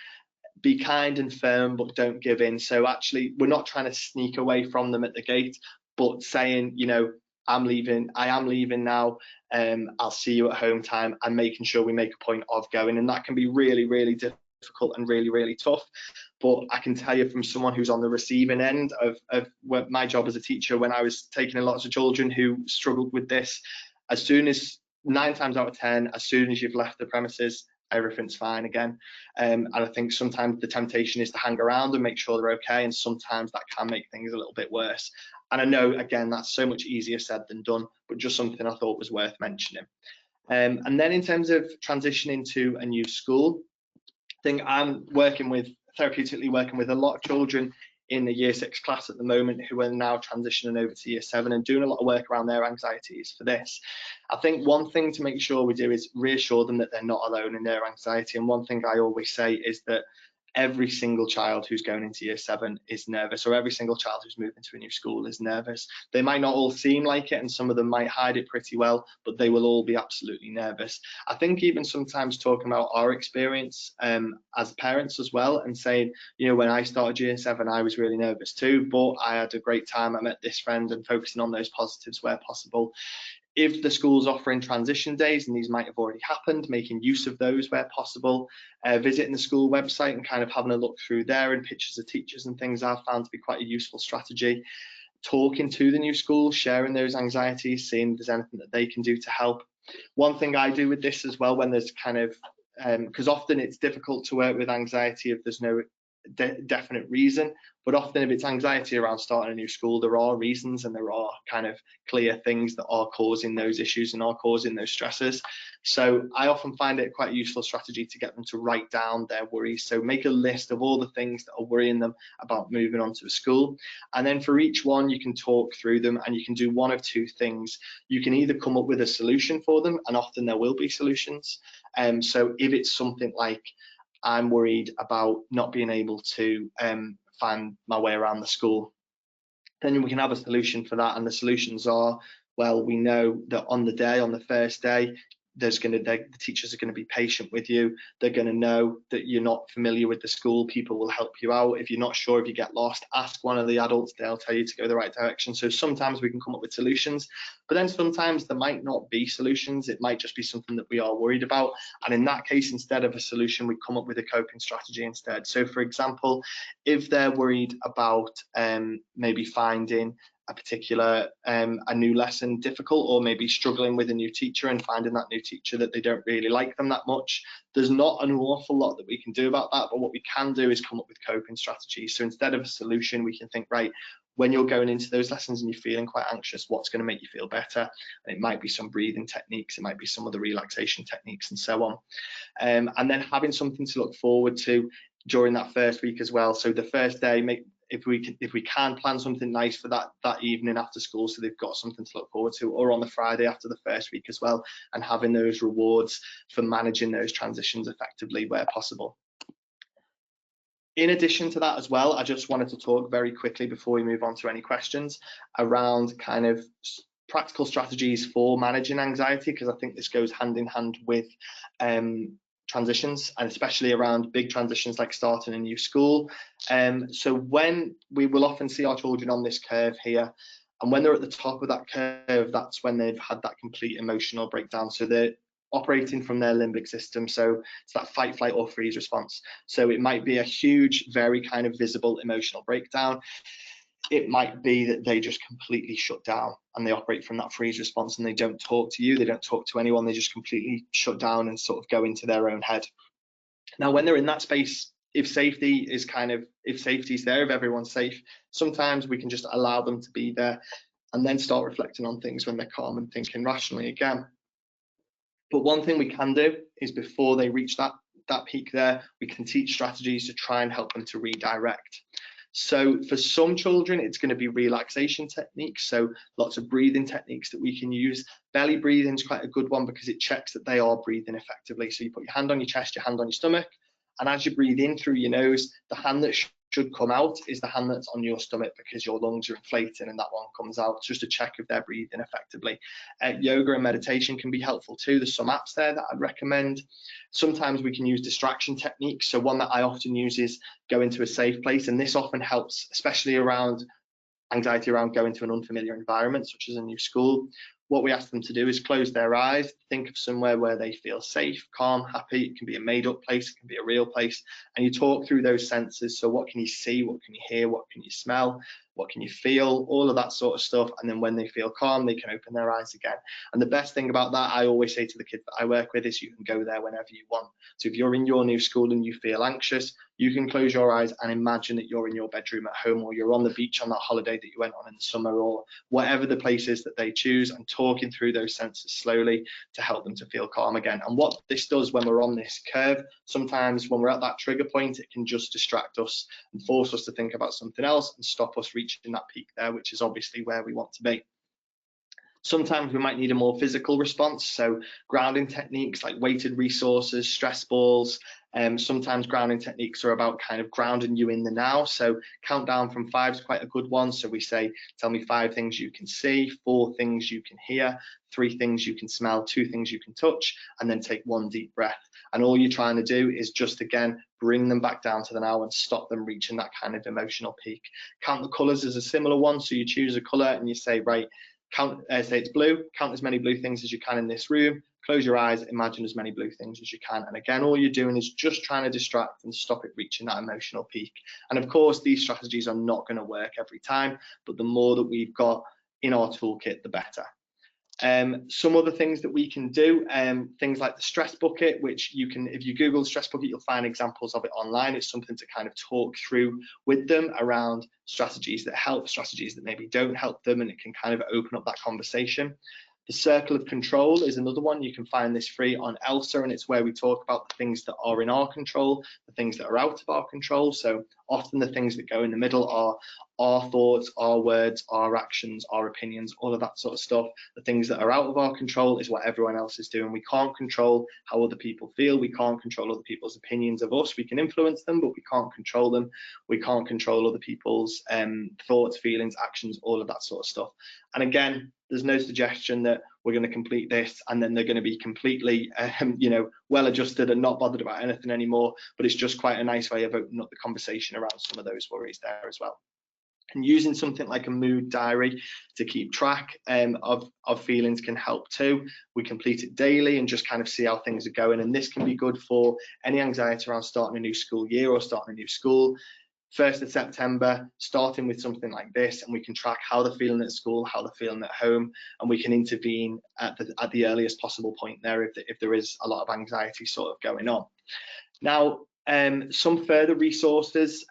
Be kind and firm, but don't give in. So actually, we're not trying to sneak away from them at the gate, but saying, you know, I am leaving now, I'll see you at home time, and making sure we make a point of going. And that can be really, really difficult and really, really tough. But I can tell you from someone who's on the receiving end of my job as a teacher, when I was taking in lots of children who struggled with this, as soon as 9 times out of 10, as soon as you've left the premises, everything's fine again. And I think sometimes the temptation is to hang around and make sure they're okay, and sometimes that can make things a little bit worse. And I know, again, that's so much easier said than done, but just something I thought was worth mentioning. And then in terms of transitioning to a new school, I think I'm therapeutically working with a lot of children in the year 6 class at the moment who are now transitioning over to year 7 and doing a lot of work around their anxieties for this. I think one thing to make sure we do is reassure them that they're not alone in their anxiety. And one thing I always say is that every single child who's going into year 7 is nervous, or every single child who's moving to a new school is nervous. They might not all seem like it, and some of them might hide it pretty well, but they will all be absolutely nervous. I think even sometimes talking about our experience as parents as well, and saying, you know, when I started year 7, I was really nervous too, but I had a great time. I met this friend, and focusing on those positives where possible. If the school's offering transition days, and these might have already happened, making use of those where possible, visiting the school website and kind of having a look through there and pictures of teachers and things I've found to be quite a useful strategy. Talking to the new school, sharing those anxieties, seeing if there's anything that they can do to help. One thing I do with this as well, when there's kind of, because often it's difficult to work with anxiety if there's no definite reason, but often if it's anxiety around starting a new school, there are reasons and there are kind of clear things that are causing those issues and are causing those stresses. So I often find it quite a useful strategy to get them to write down their worries. So make a list of all the things that are worrying them about moving on to a school, and then for each one you can talk through them, and you can do one of two things. You can either come up with a solution for them, and often there will be solutions. So if it's something like, I'm worried about not being able to find my way around the school, then we can have a solution for that. And the solutions are, well, we know that on the first day, the teachers are going to be patient with you. They're going to know that you're not familiar with the school. People will help you out. If you're not sure, if you get lost, ask one of the adults. They'll tell you to go the right direction. So sometimes we can come up with solutions, but then sometimes there might not be solutions. It might just be something that we are worried about. And in that case, instead of a solution, we come up with a coping strategy instead. So for example, if they're worried about maybe finding a particular a new lesson difficult, or maybe struggling with a new teacher and finding that new teacher that they don't really like them that much, there's not an awful lot that we can do about that. But what we can do is come up with coping strategies. So instead of a solution, we can think, right, when you're going into those lessons and you're feeling quite anxious, what's going to make you feel better? And it might be some breathing techniques, it might be some of the relaxation techniques, and so on. And then having something to look forward to during that first week as well. So the first day, if we can plan something nice for that evening after school, so they've got something to look forward to, or on the Friday after the first week as well, and having those rewards for managing those transitions effectively where possible. In addition to that as well, I just wanted to talk very quickly before we move on to any questions around kind of practical strategies for managing anxiety, because I think this goes hand in hand with transitions, and especially around big transitions like starting a new school. So when we will often see our children on this curve here, and when they're at the top of that curve, that's when they've had that complete emotional breakdown. So they're operating from their limbic system, so it's that fight, flight, or freeze response. So it might be a huge, very kind of visible emotional breakdown. It might be that they just completely shut down and they operate from that freeze response, and they don't talk to you, they don't talk to anyone, they just completely shut down and sort of go into their own head. Now, when they're in that space, if safety is there, if everyone's safe, sometimes we can just allow them to be there and then start reflecting on things when they're calm and thinking rationally again. But one thing we can do is, before they reach that peak there, we can teach strategies to try and help them to redirect. So for some children, it's going to be relaxation techniques. So lots of breathing techniques that we can use. Belly breathing is quite a good one because it checks that they are breathing effectively. So you put your hand on your chest, your hand on your stomach, and as you breathe in through your nose, the hand that's should come out is the hand that's on your stomach, because your lungs are inflating and that one comes out, just to check if they're breathing effectively. Yoga and meditation can be helpful too. There's some apps there that I'd recommend. Sometimes we can use distraction techniques. So one that I often use is go into a safe place, and this often helps, especially around anxiety around going to an unfamiliar environment, such as a new school. What we ask them to do is close their eyes, think of somewhere where they feel safe, calm, happy. It can be a made-up place, it can be a real place, and you talk through those senses. So what can you see, what can you hear, what can you smell, what can you feel, all of that sort of stuff. And then when they feel calm, they can open their eyes again. And the best thing about that, I always say to the kids that I work with, is you can go there whenever you want. So if you're in your new school and you feel anxious, you can close your eyes and imagine that you're in your bedroom at home, or you're on the beach on that holiday that you went on in the summer, or whatever the place is that they choose, and talking through those senses slowly to help them to feel calm again. And what this does when we're on this curve, sometimes when we're at that trigger point, it can just distract us and force us to think about something else and stop us reaching that peak there, which is obviously where we want to be. Sometimes we might need a more physical response, so grounding techniques like weighted resources, stress balls. Sometimes grounding techniques are about kind of grounding you in the now. So countdown from 5 is quite a good one. So we say, tell me 5 things you can see, 4 things you can hear, 3 things you can smell, 2 things you can touch, and then take 1 deep breath. And all you're trying to do is just, again, bring them back down to the now and stop them reaching that kind of emotional peak. Count the colors is a similar one. So you choose a color and you say, right, say it's blue, count as many blue things as you can in this room, close your eyes, imagine as many blue things as you can. And again, all you're doing is just trying to distract and stop it reaching that emotional peak. And of course, these strategies are not going to work every time, but the more that we've got in our toolkit, the better. Some other things that we can do, things like the stress bucket, which you can, if you Google stress bucket, you'll find examples of it online. It's something to kind of talk through with them around strategies that help, strategies that maybe don't help them, and it can kind of open up that conversation. The circle of control is another one. You can find this free on ELSA, and it's where we talk about the things that are in our control, the things that are out of our control. So often the things that go in the middle are our thoughts, our words, our actions, our opinions, all of that sort of stuff. The things that are out of our control is what everyone else is doing. We can't control how other people feel. We can't control other people's opinions of us. We can influence them, but we can't control them. We can't control other people's thoughts, feelings, actions, all of that sort of stuff. And again, there's no suggestion that we're going to complete this and then they're going to be completely, well adjusted and not bothered about anything anymore. But it's just quite a nice way of opening up the conversation around some of those worries there as well. And using something like a mood diary to keep track of feelings can help too. We complete it daily and just kind of see how things are going. And this can be good for any anxiety around starting a new school year or starting a new school. 1st of September, starting with something like this, and we can track how they're feeling at school, how they're feeling at home, and we can intervene at the earliest possible point there if there is a lot of anxiety sort of going on. Now, some further resources.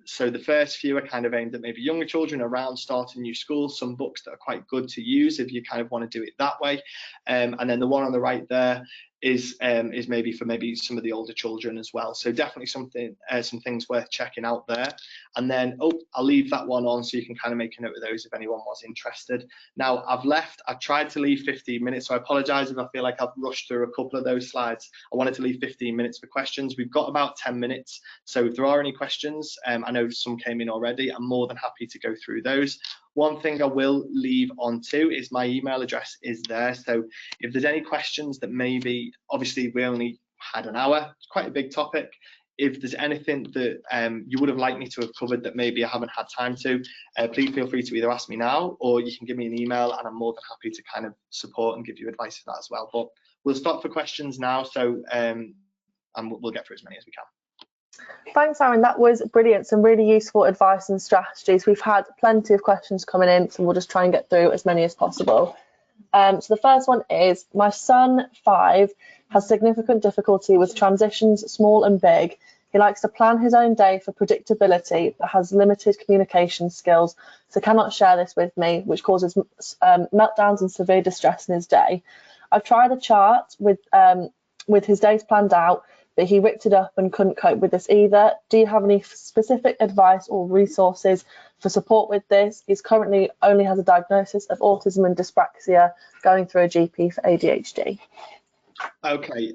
So the first few are kind of aimed at maybe younger children around starting new schools, some books that are quite good to use if you kind of want to do it that way. And then the one on the right there is maybe for some of the older children as well. So definitely some things worth checking out there. And then, I'll leave that one on so you can kind of make a note of those if anyone was interested. Now, I've tried to leave 15 minutes, so I apologize if I feel like I've rushed through a couple of those slides. I wanted to leave 15 minutes for questions. We've got about 10 minutes. So if there are any questions, I know some came in already, I'm more than happy to go through those. One thing I will leave on too is my email address is there. So if there's any questions that maybe, obviously we only had an hour, it's quite a big topic. If there's anything that you would have liked me to have covered that maybe I haven't had time to, please feel free to either ask me now or you can give me an email, and I'm more than happy to kind of support and give you advice for that as well. But we'll stop for questions now, so and we'll get through as many as we can. Thanks, Arron. That was brilliant. Some really useful advice and strategies. We've had plenty of questions coming in, so we'll just try and get through as many as possible. So the first one is, my son, 5, has significant difficulty with transitions, small and big. He likes to plan his own day for predictability, but has limited communication skills, so cannot share this with me, which causes meltdowns and severe distress in his day. I've tried a chart with his days planned out, but he ripped it up and couldn't cope with this either. Do you have any specific advice or resources for support with this? He's currently only has a diagnosis of autism and dyspraxia, going through a GP for ADHD. Okay,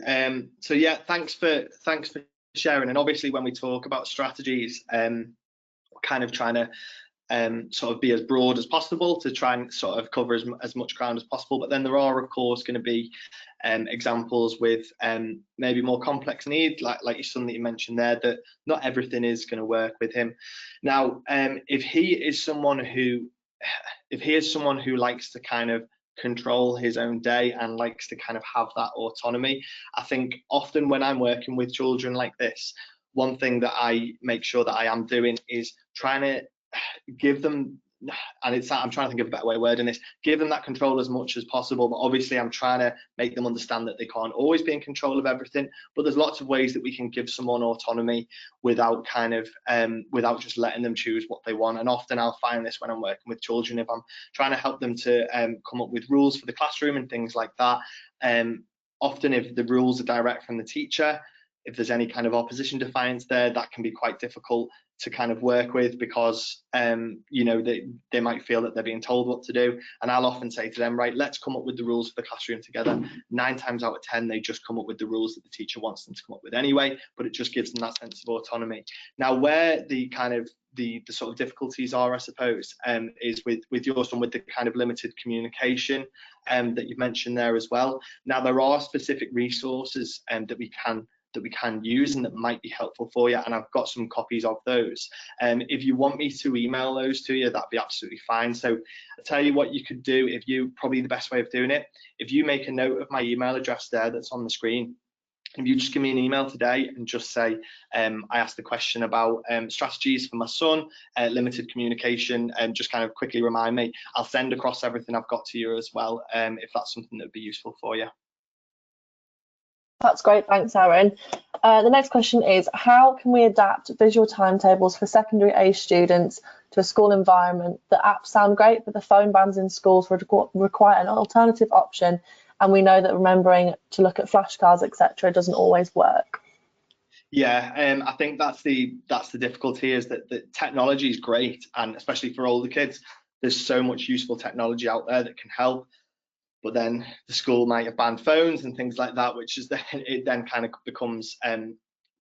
so yeah, thanks for sharing. And obviously when we talk about strategies, kind of trying to sort of be as broad as possible to try and sort of cover as much ground as possible. But then there are, of course, going to be examples with maybe more complex need, like your son that you mentioned there, that not everything is going to work with him. Now, if he is someone who likes to kind of control his own day and likes to kind of have that autonomy, I think often when I'm working with children like this, one thing that I make sure that I am doing is trying to give them, and I'm trying to think of a better way of wording this, give them that control as much as possible, but obviously I'm trying to make them understand that they can't always be in control of everything, but there's lots of ways that we can give someone autonomy without kind of without just letting them choose what they want. And often I'll find this when I'm working with children, if I'm trying to help them to come up with rules for the classroom and things like that, often if the rules are direct from the teacher, if there's any kind of opposition defiance there, that can be quite difficult to kind of work with, because you know, they might feel that they're being told what to do. And I'll often say to them, right, let's come up with the rules for the classroom together. 9 times out of 10 they just come up with the rules that the teacher wants them to come up with anyway, but it just gives them that sense of autonomy. Now, where the kind of the sort of difficulties are, I suppose, is with your son, with the kind of limited communication that you've mentioned there as well. Now, there are specific resources that we can use and that might be helpful for you, and I've got some copies of those. If you want me to email those to you, that'd be absolutely fine. So I'll tell you what you could do. Probably the best way of doing it, if you make a note of my email address there that's on the screen, if you just give me an email today and just say, I asked the question about strategies for my son, limited communication, and just kind of quickly remind me, I'll send across everything I've got to you as well, if that's something that would be useful for you. That's great, thanks, Arron. The next question is, how can we adapt visual timetables for secondary age students to a school environment? The apps sound great, but the phone bans in schools require an alternative option, and we know that remembering to look at flashcards, etc., doesn't always work. Yeah, I think that's the difficulty, is that the technology is great, and especially for older kids, there's so much useful technology out there that can help. But then the school might have banned phones and things like that, which is it then kind of becomes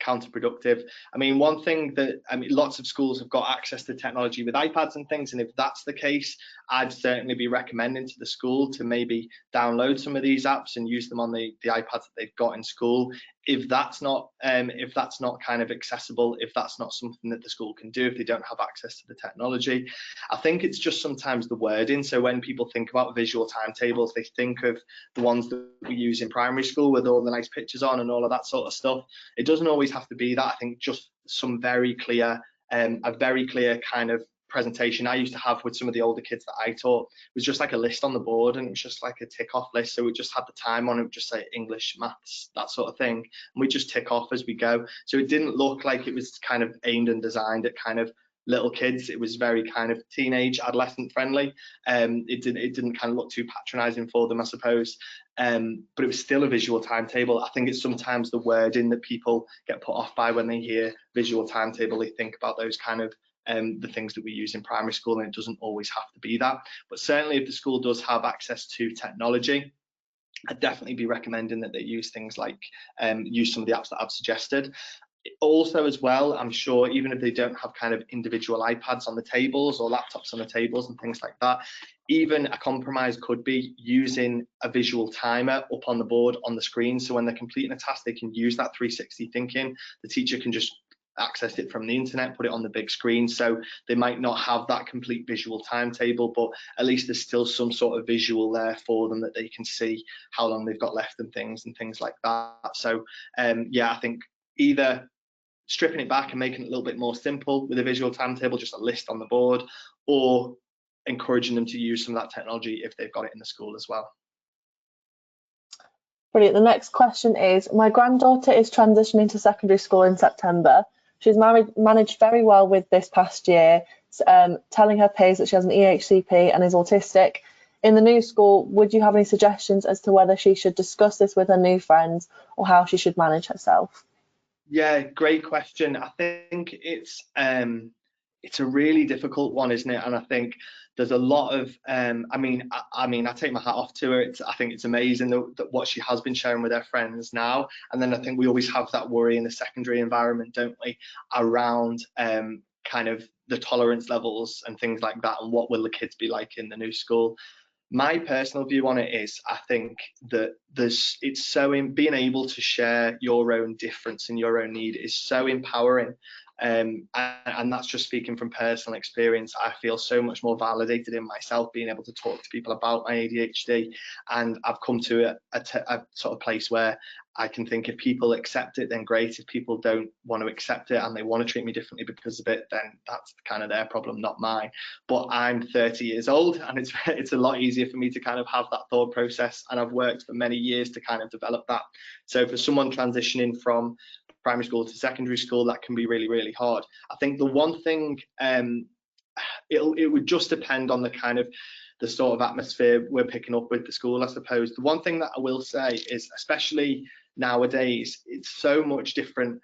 counterproductive. I mean, one thing that, lots of schools have got access to technology with iPads and things, and if that's the case, I'd certainly be recommending to the school to maybe download some of these apps and use them on the iPads that they've got in school. If that's not kind of accessible, if that's not something that the school can do, if they don't have access to the technology, I think it's just sometimes the wording. So when people think about visual timetables, they think of the ones that we use in primary school with all the nice pictures on and all of that sort of stuff. It doesn't always have to be that. I think just some very clear, a very clear kind of presentation I used to have with some of the older kids that I taught was just like a list on the board, and it was just like a tick off list. So we just had the time on it, would just say English, maths, that sort of thing, and we just tick off as we go. So it didn't look like it was kind of aimed and designed at kind of little kids. It was very kind of teenage, adolescent friendly. It didn't kind of look too patronizing for them, I suppose. But it was still a visual timetable. I think it's sometimes the wording that people get put off by when they hear visual timetable. They think about those kind of the things that we use in primary school, and it doesn't always have to be that. But certainly if the school does have access to technology, I'd definitely be recommending that they use things like use some of the apps that I've suggested. Also as well, I'm sure even if they don't have kind of individual iPads on the tables or laptops on the tables and things like that, even a compromise could be using a visual timer up on the board on the screen. So when they're completing a task, they can use that 360 thinking. The teacher can just access it from the internet, put it on the big screen. So they might not have that complete visual timetable, but at least there's still some sort of visual there for them that they can see how long they've got left and things like that. So yeah, I think either stripping it back and making it a little bit more simple with a visual timetable, just a list on the board, or encouraging them to use some of that technology if they've got it in the school as well. Brilliant. The next question is, my granddaughter is transitioning to secondary school in September. She's managed very well with this past year, telling her peers that she has an EHCP and is autistic. In the new school, would you have any suggestions as to whether she should discuss this with her new friends or how she should manage herself? Yeah, great question. I think it's a really difficult one, isn't it? And I think there's a lot of I mean, I take my hat off to her. I think it's amazing that what she has been sharing with her friends now. And then I think we always have that worry in the secondary environment, don't we, around kind of the tolerance levels and things like that, and what will the kids be like in the new school. My personal view on it is, I think that it's so in being able to share your own difference and your own need is so empowering. And that's just speaking from personal experience. I feel so much more validated in myself being able to talk to people about my ADHD, and I've come to a sort of place where I can think if people accept it, then great. If people don't want to accept it and they want to treat me differently because of it, then that's kind of their problem, not mine. But I'm 30 years old, and it's a lot easier for me to kind of have that thought process, and I've worked for many years to kind of develop that. So for someone transitioning from primary school to secondary school, that can be really, really hard. I think the one thing, it would just depend on the kind of the sort of atmosphere we're picking up with the school, I suppose. The one thing that I will say is, especially nowadays, it's so much different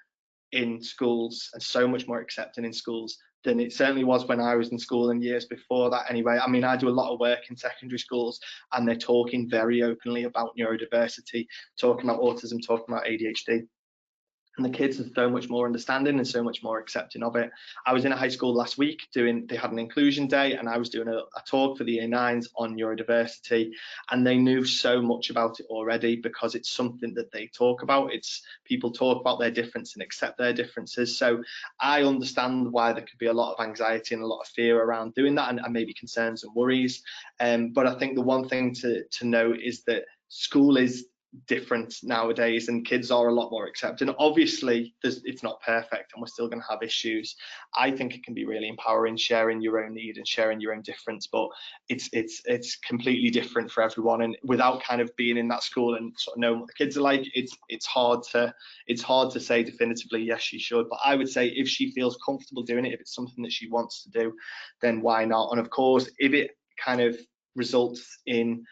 in schools and so much more accepting in schools than it certainly was when I was in school and years before that anyway. I mean, I do a lot of work in secondary schools, and they're talking very openly about neurodiversity, talking about autism, talking about ADHD. And the kids are so much more understanding and so much more accepting of it. I was in a high school last week they had an inclusion day, and I was doing a talk for the Year 9s on neurodiversity, and they knew so much about it already because it's something that they talk about. It's people talk about their difference and accept their differences. So I understand why there could be a lot of anxiety and a lot of fear around doing that, and maybe concerns and worries. But I think the one thing to note is that school is different nowadays, and kids are a lot more accepting. Obviously it's not perfect, and we're still going to have issues. I think it can be really empowering, sharing your own need and sharing your own difference, but it's completely different for everyone. And without kind of being in that school and sort of knowing what the kids are like, it's hard to say definitively yes, she should. But I would say if she feels comfortable doing it, if it's something that she wants to do, then why not? And of course, if it kind of results in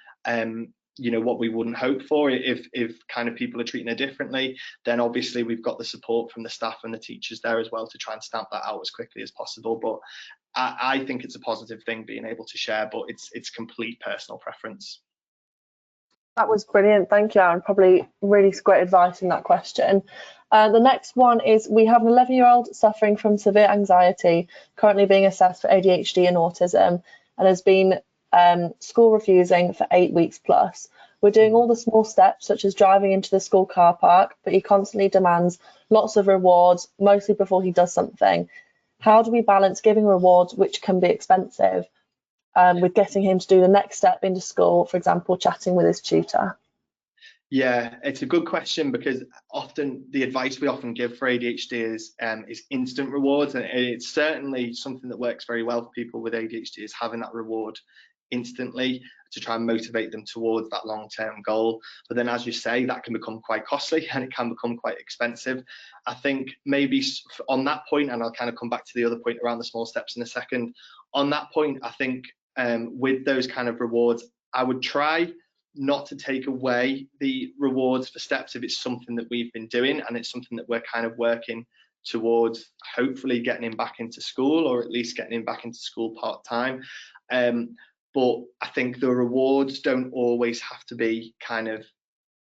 what we wouldn't hope for, if kind of people are treating her differently, then obviously we've got the support from the staff and the teachers there as well to try and stamp that out as quickly as possible. But I think it's a positive thing being able to share, but it's complete personal preference. That was brilliant, thank you, Aaron. Probably really great advice in that question. The next one is, we have an 11-year-old suffering from severe anxiety, currently being assessed for ADHD and autism, and has been school refusing for 8 weeks plus. We're doing all the small steps, such as driving into the school car park, but he constantly demands lots of rewards, mostly before he does something. How do we balance giving rewards, which can be expensive, with getting him to do the next step into school, for example, chatting with his tutor? Yeah, it's a good question, because often the advice we often give for ADHD is instant rewards, and it's certainly something that works very well for people with ADHD, is having that reward instantly to try and motivate them towards that long-term goal. But then, as you say, that can become quite costly and it can become quite expensive. I think maybe on that point, and I'll kind of come back to the other point around the small steps in a second, on that point, I think with those kind of rewards, I would try not to take away the rewards for steps if it's something that we've been doing and it's something that we're kind of working towards, hopefully getting him back into school, or at least getting him back into school part-time. But I think the rewards don't always have to be kind of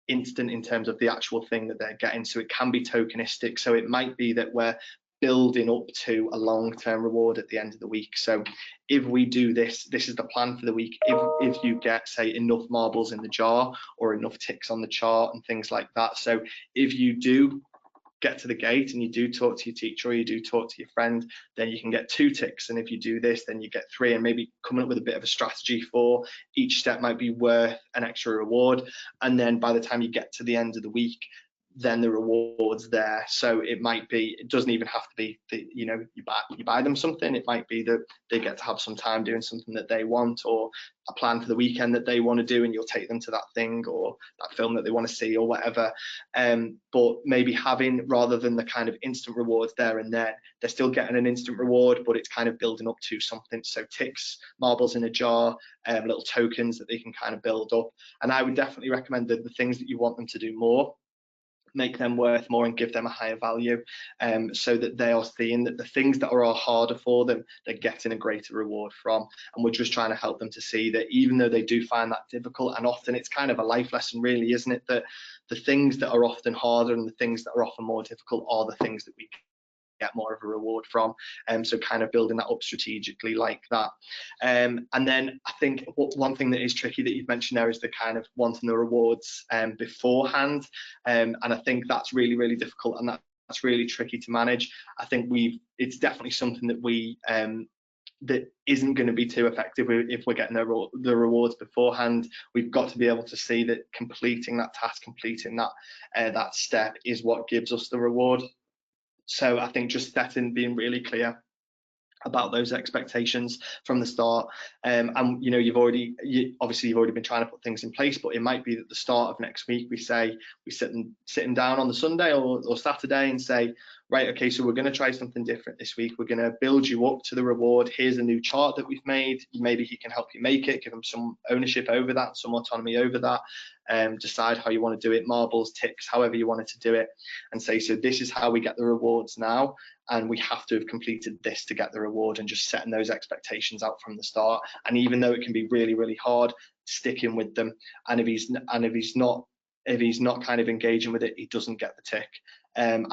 instant in terms of the actual thing that they're getting. So it can be tokenistic. So it might be that we're building up to a long-term reward at the end of the week. So if we do this, this is the plan for the week. If you get, say, enough marbles in the jar or enough ticks on the chart and things like that. So if you do get to the gate and you do talk to your teacher or you do talk to your friend, then you can get 2 ticks. And if you do this, then you get 3, and maybe coming up with a bit of a strategy for each step might be worth an extra reward. And then by the time you get to the end of the week, then the reward's there. So it might be, it doesn't even have to be that, you buy them something. It might be that they get to have some time doing something that they want, or a plan for the weekend that they want to do, and you'll take them to that thing or that film that they want to see or whatever. But maybe having, rather than the kind of instant rewards there and then, they're still getting an instant reward, but it's kind of building up to something. So ticks, marbles in a jar, little tokens that they can kind of build up. And I would definitely recommend that the things that you want them to do more, make them worth more and give them a higher value, so that they are seeing that the things that are harder for them, they're getting a greater reward from. And we're just trying to help them to see that even though they do find that difficult, and often it's kind of a life lesson really, isn't it, that the things that are often harder and the things that are often more difficult are the things that we get more of a reward from. So kind of building that up strategically like that. And then I think one thing that is tricky that you've mentioned there is the kind of wanting the rewards beforehand. And I think that's really, really difficult, and that's really tricky to manage. I think it's definitely something that that isn't going to be too effective if we're getting the rewards beforehand. We've got to be able to see that completing that task, completing that step is what gives us the reward. So I think just being really clear about those expectations from the start. And you've already been trying to put things in place, but it might be at the start of next week we sitting down on the Sunday or Saturday and say, right, okay, so we're going to try something different this week. We're going to build you up to the reward. Here's a new chart that we've made. Maybe he can help you make it, give him some ownership over that, some autonomy over that. Decide how you want to do it, marbles, ticks, however you wanted to do it, and say, so this is how we get the rewards now, and we have to have completed this to get the reward, and just setting those expectations out from the start. And even though it can be really, really hard, sticking with them. And if he's not kind of engaging with it, he doesn't get the tick. And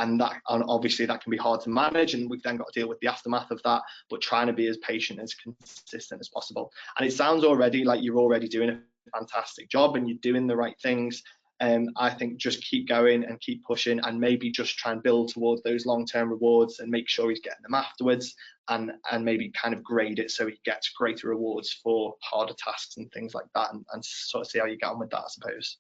obviously that can be hard to manage, and we've then got to deal with the aftermath of that, but trying to be as patient, as consistent as possible. And it sounds already like you're already doing a fantastic job and you're doing the right things. I think just keep going and keep pushing, and maybe just try and build towards those long-term rewards and make sure he's getting them afterwards, and maybe kind of grade it so he gets greater rewards for harder tasks and things like that, and sort of see how you get on with that, I suppose.